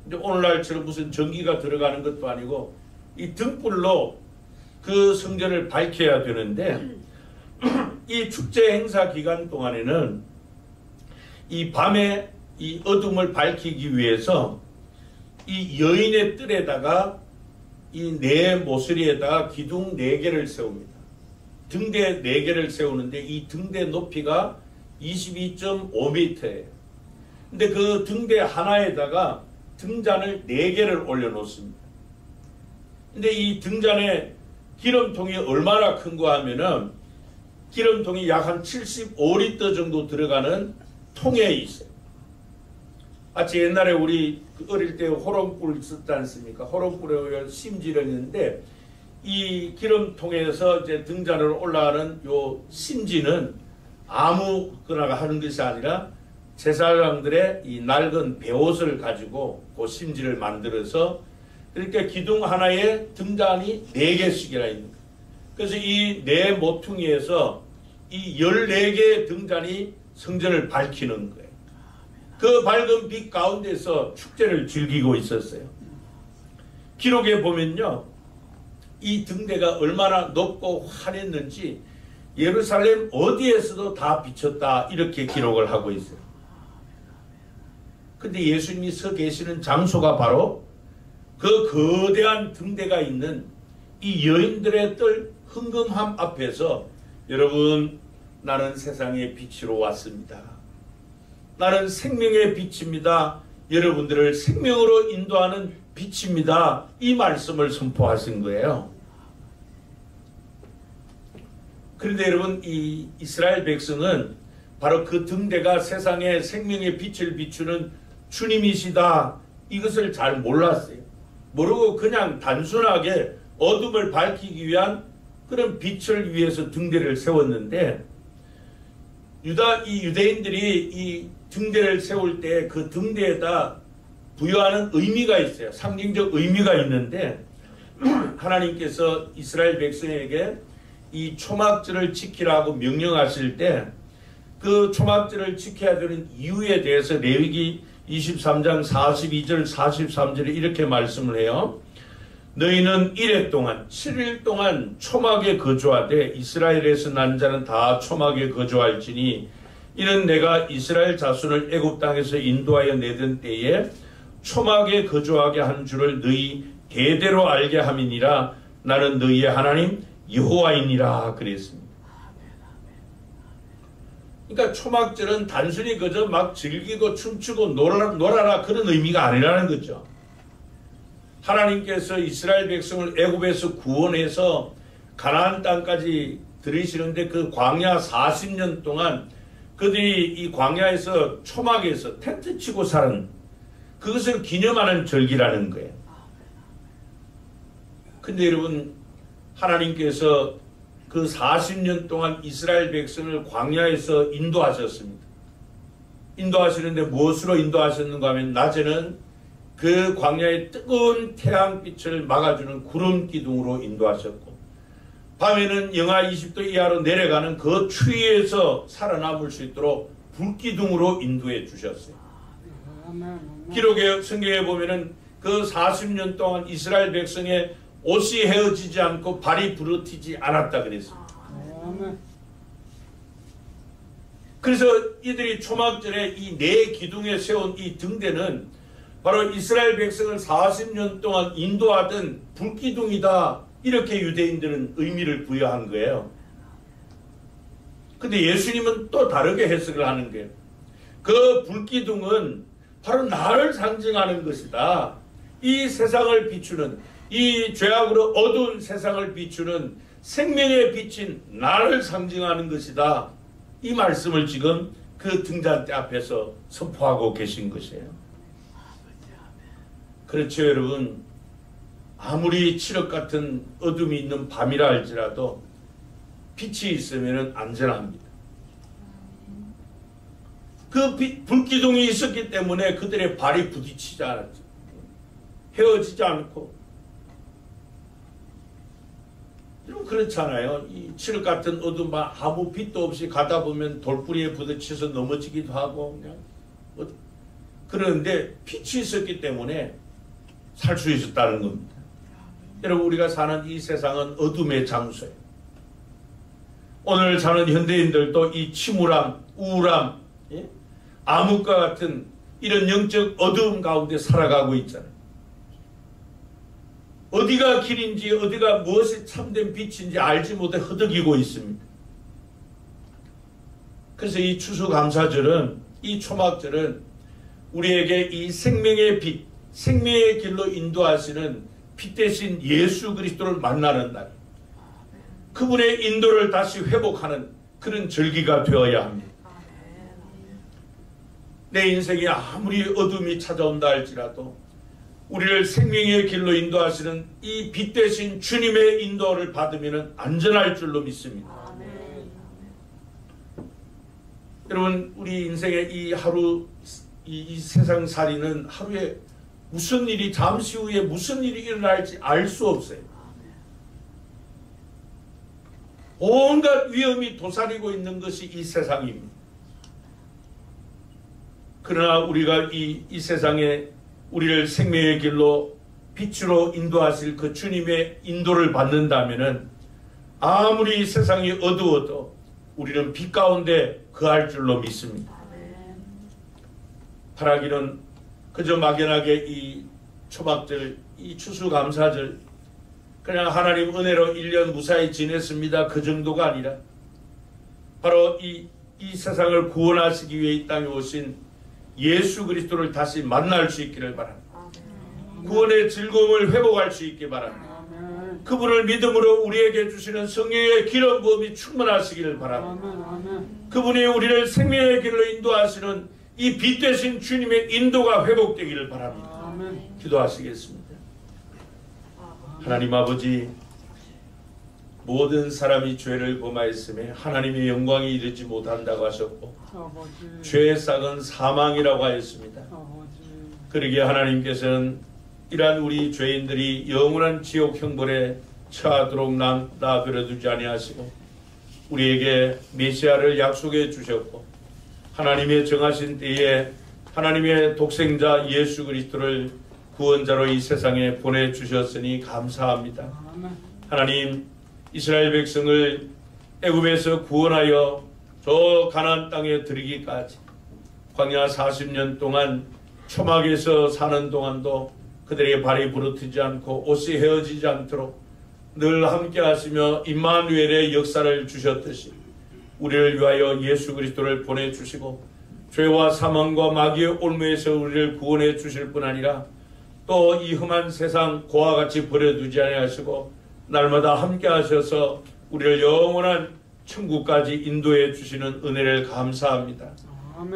근데 오늘날처럼 무슨 전기가 들어가는 것도 아니고 이 등불로 그 성전을 밝혀야 되는데 이 축제 행사 기간 동안에는 이 밤에 이 어둠을 밝히기 위해서 이 여인의 뜰에다가 이 네 모서리에다가 기둥 4개를 세웁니다. 등대 4개를 세우는데 이 등대 높이가 22.5m예요. 근데 그 등대 하나에다가 등잔을 4개를 올려놓습니다. 근데 이 등잔에 기름통이 얼마나 큰가 하면은 기름통이 약 한 75리터 정도 들어가는 통에 있어요. 마치 옛날에 우리 어릴 때 호롱불 썼지 않습니까? 호롱불에 심지를 했는데 이 기름통에서 이제 등잔으로 올라가는 요 심지는 아무거나가 하는 것이 아니라 제사장들의 이 낡은 베옷을 가지고 그 심지를 만들어서 그러니까 기둥 하나에 등잔이 4개씩이나 있는 거예요. 그래서 이 4 모퉁이에서 이 14개의 등잔이 성전을 밝히는 거예요. 그 밝은 빛 가운데서 축제를 즐기고 있었어요. 기록에 보면요, 이 등대가 얼마나 높고 환했는지 예루살렘 어디에서도 다 비쳤다 이렇게 기록을 하고 있어요. 근데 예수님이 서 계시는 장소가 바로 그 거대한 등대가 있는 이 여인들의 뜰 흥금함 앞에서 여러분, 나는 세상의 빛으로 왔습니다. 나는 생명의 빛입니다. 여러분들을 생명으로 인도하는 빛입니다. 이 말씀을 선포하신 거예요. 그런데 여러분, 이 이스라엘 백성은 바로 그 등대가 세상에 생명의 빛을 비추는 주님이시다, 이것을 잘 몰랐어요. 모르고 그냥 단순하게 어둠을 밝히기 위한 그런 빛을 위해서 등대를 세웠는데, 유대인들이 이 등대를 세울 때 그 등대에다 부여하는 의미가 있어요. 상징적 의미가 있는데, 하나님께서 이스라엘 백성에게 이 초막절을 지키라고 명령하실 때 그 초막절을 지켜야 되는 이유에 대해서 레위기 23장 42절 43절에 이렇게 말씀을 해요. 너희는 1회 동안 7일 동안 초막에 거주하되 이스라엘에서 난 자는 다 초막에 거주할지니 이는 내가 이스라엘 자손을 애굽 땅에서 인도하여 내던 때에 초막에 거주하게 한 줄을 너희 대대로 알게 함이니라. 나는 너희의 하나님 여호와이니라 그랬습니다. 그러니까 초막절은 단순히 그저 막 즐기고 춤추고 놀아라 그런 의미가 아니라는 거죠. 하나님께서 이스라엘 백성을 애굽에서 구원해서 가나안 땅까지 들이시는데 그 광야 40년 동안 그들이 이 광야에서 초막에서 텐트 치고 살은 그것을 기념하는 절기라는 거예요. 근데 여러분, 하나님께서 그 40년 동안 이스라엘 백성을 광야에서 인도하셨습니다. 인도하시는데 무엇으로 인도하셨는가 하면 낮에는 그 광야의 뜨거운 태양빛을 막아주는 구름 기둥으로 인도하셨고, 밤에는 영하 20도 이하로 내려가는 그 추위에서 살아남을 수 있도록 불기둥으로 인도해 주셨어요. 기록의 성경에 보면은 그 40년 동안 이스라엘 백성의 옷이 헤어지지 않고 발이 부러지지 않았다 그랬습니다. 그래서 이들이 초막절에 이 4기둥에 세운 이 등대는 바로 이스라엘 백성을 40년 동안 인도하던 불기둥이다, 이렇게 유대인들은 의미를 부여한 거예요. 근데 예수님은 또 다르게 해석을 하는 거예요. 그 불기둥은 바로 나를 상징하는 것이다. 이 세상을 비추는, 이 죄악으로 어두운 세상을 비추는 생명의 빛인 나를 상징하는 것이다. 이 말씀을 지금 그 등잔대 앞에서 선포하고 계신 것이에요. 그렇죠, 여러분. 아무리 칠흑 같은 어둠이 있는 밤이라 할지라도 빛이 있으면 안전합니다. 그 불기둥이 있었기 때문에 그들의 발이 부딪히지 않았죠. '헤어지지 않고 여러분 그렇잖아요. 이 칠흑 같은 어둠 아무 빛도 없이 가다 보면 돌뿌리에 부딪혀서 넘어지기도 하고 그냥 그런데 빛이 있었기 때문에 살 수 있었다는 겁니다. 여러분 우리가 사는 이 세상은 어둠의 장소예요. 오늘 사는 현대인들도 이 침울함, 우울함, 예? 암흑과 같은 이런 영적 어두움 가운데 살아가고 있잖아요. 어디가 길인지 어디가 무엇이 참된 빛인지 알지 못해 허덕이고 있습니다. 그래서 이 추수감사절은, 이 초막절은 우리에게 이 생명의 빛, 생명의 길로 인도하시는 빛 대신 예수 그리스도를 만나는 날, 그분의 인도를 다시 회복하는 그런 절기가 되어야 합니다. 내 인생에 아무리 어둠이 찾아온다 할지라도 우리를 생명의 길로 인도하시는 이 빛 대신 주님의 인도를 받으면 안전할 줄로 믿습니다. 여러분 우리 인생의 이 하루 이 세상살이는 하루에 무슨 일이 잠시 후에 무슨 일이 일어날지 알 수 없어요. 온갖 위험이 도사리고 있는 것이 이 세상입니다. 그러나 우리가 이 세상에 우리를 생명의 길로 빛으로 인도하실 그 주님의 인도를 받는다면 아무리 세상이 어두워도 우리는 빛 가운데 거할 줄로 믿습니다. 바라기는 그저 막연하게 이 초막절, 이 추수감사절 그냥 하나님 은혜로 1년 무사히 지냈습니다. 그 정도가 아니라 바로 이 세상을 구원하시기 위해 이 땅에 오신 예수 그리스도를 다시 만날 수 있기를 바랍니다. 구원의 즐거움을 회복할 수 있기 바랍니다. 그분을 믿음으로 우리에게 주시는 성령의 기름 부음이 충만하시기를 바랍니다. 그분이 우리를 생명의 길로 인도하시는 이 빛 되신 주님의 인도가 회복되기를 바랍니다. 기도하시겠습니다. 하나님 아버지, 모든 사람이 죄를 범하였음에 하나님의 영광이 이르지 못한다고 하셨고 죄의 싹은 사망이라고 하였습니다. 그러기에 하나님께서는 이러한 우리 죄인들이 영원한 지옥 형벌에 처하도록 놔두지 아니하시고 우리에게 메시아를 약속해 주셨고 하나님의 정하신 때에 하나님의 독생자 예수 그리스도를 구원자로 이 세상에 보내주셨으니 감사합니다. 하나님, 이스라엘 백성을 애굽에서 구원하여 저 가나안 땅에 들이기까지 광야 40년 동안 초막에서 사는 동안도 그들의 발이 부르트지 않고 옷이 헤어지지 않도록 늘 함께 하시며 임마누엘의 역사를 주셨듯이 우리를 위하여 예수 그리스도를 보내주시고 죄와 사망과 마귀의 올무에서 우리를 구원해 주실 뿐 아니라 또 이 험한 세상 고와 같이 버려두지 아니하시고 날마다 함께 하셔서 우리를 영원한 천국까지 인도해 주시는 은혜를 감사합니다.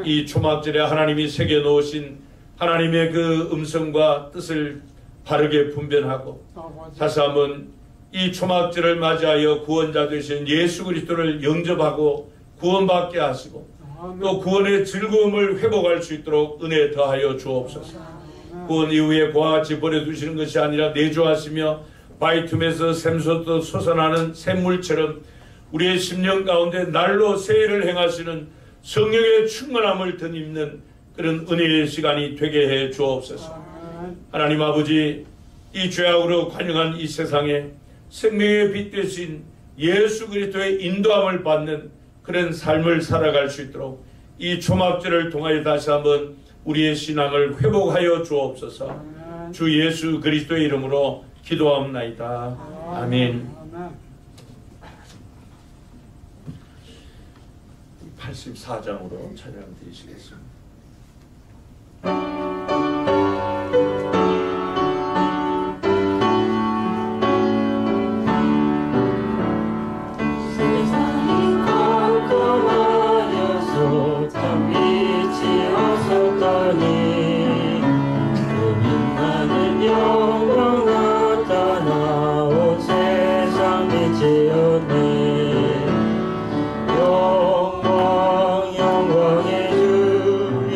이 초막절에 하나님이 새겨 놓으신 하나님의 그 음성과 뜻을 바르게 분별하고 다시 한번 이 초막절을 맞이하여 구원자 되신 예수 그리스도를 영접하고 구원받게 하시고 또 구원의 즐거움을 회복할 수 있도록 은혜 더하여 주옵소서. 구원 이후에 고와 같이 버려두시는 것이 아니라 내주하시며 바위 틈에서 샘솟듯 솟아나는 샘물처럼 우리의 심령 가운데 날로 새해를 행하시는 성령의 충만함을 덧입는 그런 은혜의 시간이 되게 해 주옵소서. 하나님 아버지, 이 죄악으로 관영한 이 세상에 생명의 빛 되신 예수 그리스도의 인도함을 받는 그런 삶을 살아갈 수 있도록 이 초막절을 통하여 다시 한번 우리의 신앙을 회복하여 주옵소서. 주 예수 그리스도의 이름으로 기도합나이다. 아멘. 84장으로 찬양 드리시겠습니다. 영광 영광의 주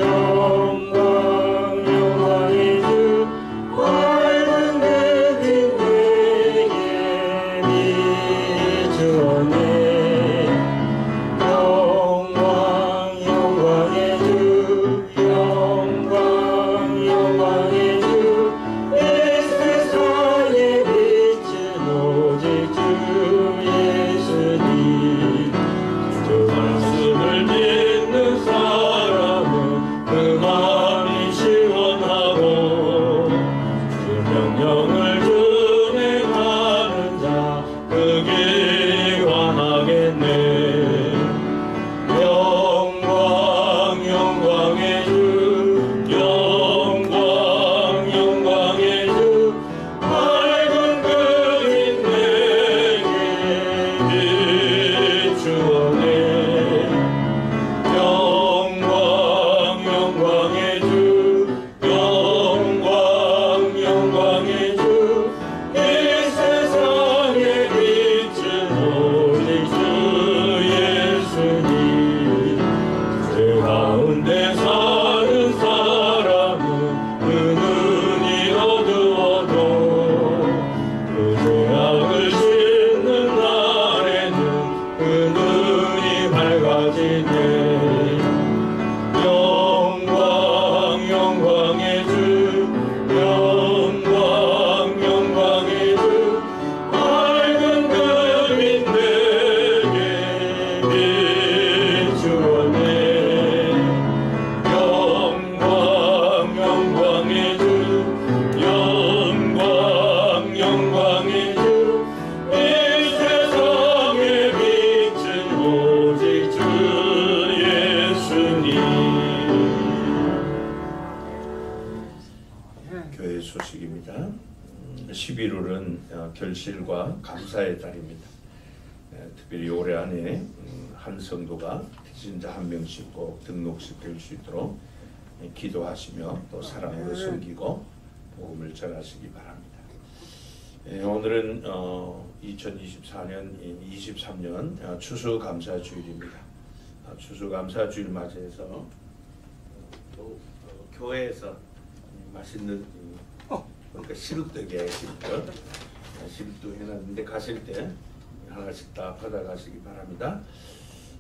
결실과 감사의 달입니다. 특별히 올해 안에 한 성도가 신자 한 명씩 꼭 등록시킬 수 있도록 기도하시며 또 사랑으로 섬기고 복음을 전하시기 바랍니다. 오늘은 2024년 23년 추수감사주일입니다. 추수감사주일 맞이해서 또 교회에서 맛있는 그러니까 시루떡이에요. 시루떡 해놨는데 가실 때 하나씩 다 받아가시기 바랍니다.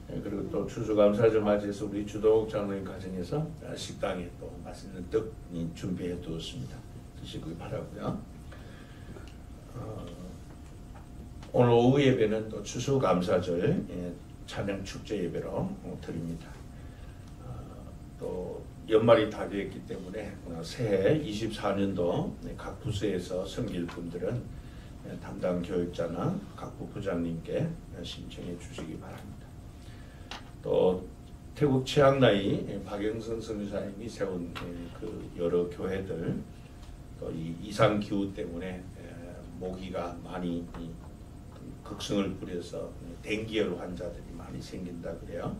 그리고 또 추수감사절 맞이해서 우리 주동욱 장로님 가정에서 식당에 또 맛있는 떡 준비해 두었습니다. 드시기 바라고요. 오늘 오후 예배는 또 추수감사절 찬양 축제 예배로 드립니다. 또 연말이 다 되었기 때문에 새해 24년도 각 부서에서 섬길 분들은 담당 교육자나 각 부부장님께 신청해 주시기 바랍니다. 또 태국 최악나이 박영선 선교사님이 세운 그 여러 교회들 또 이 이상 기후 때문에 모기가 많이 극성을 부려서 댕기열 환자들이 많이 생긴다 그래요.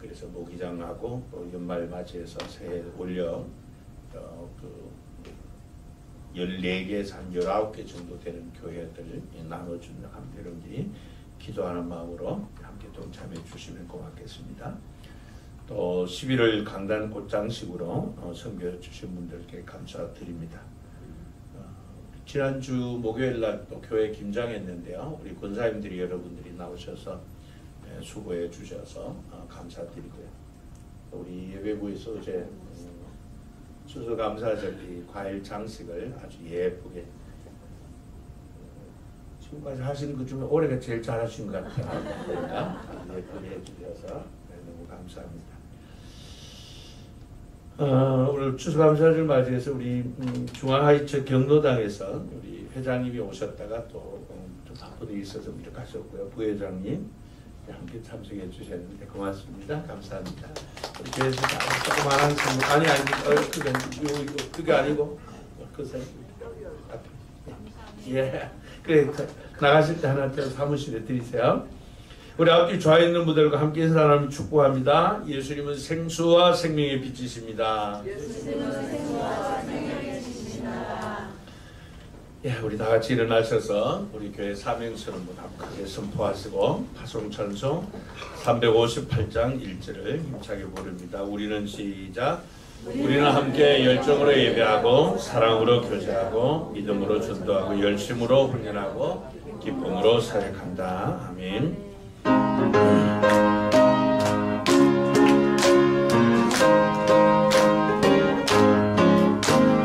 그래서 모기장하고 또 연말 맞이해서 새해 올려 그 14개에서 한 19개 정도 되는 교회들 나눠주는 여러분들이 기도하는 마음으로 함께 동참해 주시면 고맙겠습니다. 또 11월 강단 곧장식으로 섬겨 주신 분들께 감사드립니다. 지난주 목요일 날 또 교회 김장했는데요. 우리 권사님들이 여러분들이 나오셔서 수고해 주셔서 감사드리고요. 우리 예배부에서 어제 추수감사절 과일 장식을 아주 예쁘게 지금까지 하신 것 중에 올해가 제일 잘하신 것 같아요. 그러니까 예쁘게 해주셔서 너무 감사합니다. 오늘 추수감사절 맞이해서 우리 중앙하이처 경로당에서 우리 회장님이 오셨다가 또 좀 바쁜 일이 있어서 미리 가셨고요. 부회장님 함께 참석해 주셨는데 고맙습니다. 감사합니다. 우리 교회에서 조그마한 선물 그게 아니고 그새 예 그래 나가실 때 하나 더 사무실에 드리세요. 우리 앞뒤 좌에 있는 분들과 함께 인사 나누며 축복합니다. 예수님은 생수와 생명의 빛이십니다. 예, 우리 다 같이 일어나셔서 우리 교회 사명서는 크게 선포하시고 파송찬송 358장 1절을 힘차게 부릅니다. 우리는 시작. 우리는 함께 열정으로 예배하고 사랑으로 교제하고 믿음으로 전도하고 열심으로 훈련하고 기쁨으로 사역한다. 아멘.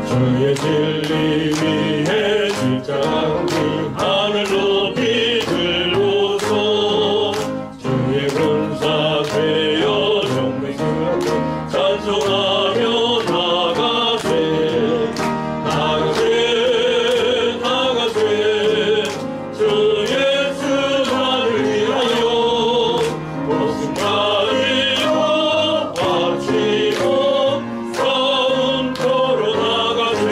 주의 진리 위에 십자가기 하늘 높이 들고서 주의 군사 되어 정맥을 찬송하며 나가세 주 예수만을 위하여 목숨 가지고 바치고 싸움터로 나가세.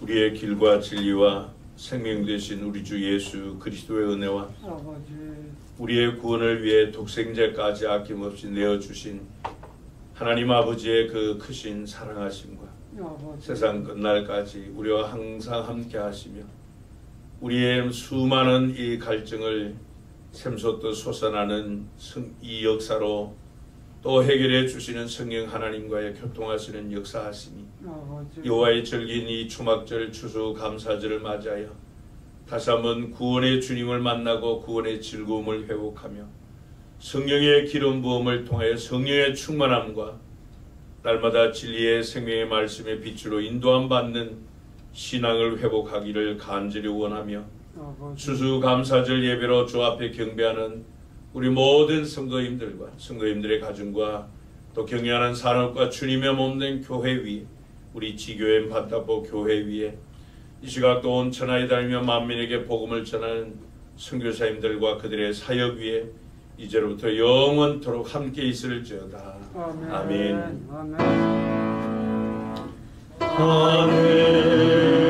우리의 길과 진리와 생명 되신 우리 주 예수 그리스도의 은혜와 우리의 구원을 위해 독생자까지 아낌없이 내어주신 하나님 아버지의 그 크신 사랑하심과 세상 끝날까지 우리와 항상 함께 하시며 우리의 수많은 이 갈증을 샘솟듯 솟아나는 이 역사로 또 해결해 주시는 성령 하나님과의 교통하시는 역사하심이 여호와의 절기인 이 초막절 추수감사절을 맞이하여 다시 한번 구원의 주님을 만나고 구원의 즐거움을 회복하며 성령의 기름 부음을 통하여 성령의 충만함과 날마다 진리의 생명의 말씀의 빛으로 인도함 받는 신앙을 회복하기를 간절히 원하며 추수감사절 예배로 주 앞에 경배하는 우리 모든 성도님들과 성도님들의 가정과 또 경영하는 산업과 주님의 몸된 교회 위에 우리 지교회 바타보 교회 위에 이 시각 또 온 천하에 다니며 만민에게 복음을 전하는 선교사님들과 그들의 사역 위에 이제로부터 영원토록 함께 있을지어다. 아멘. 아멘. 아멘.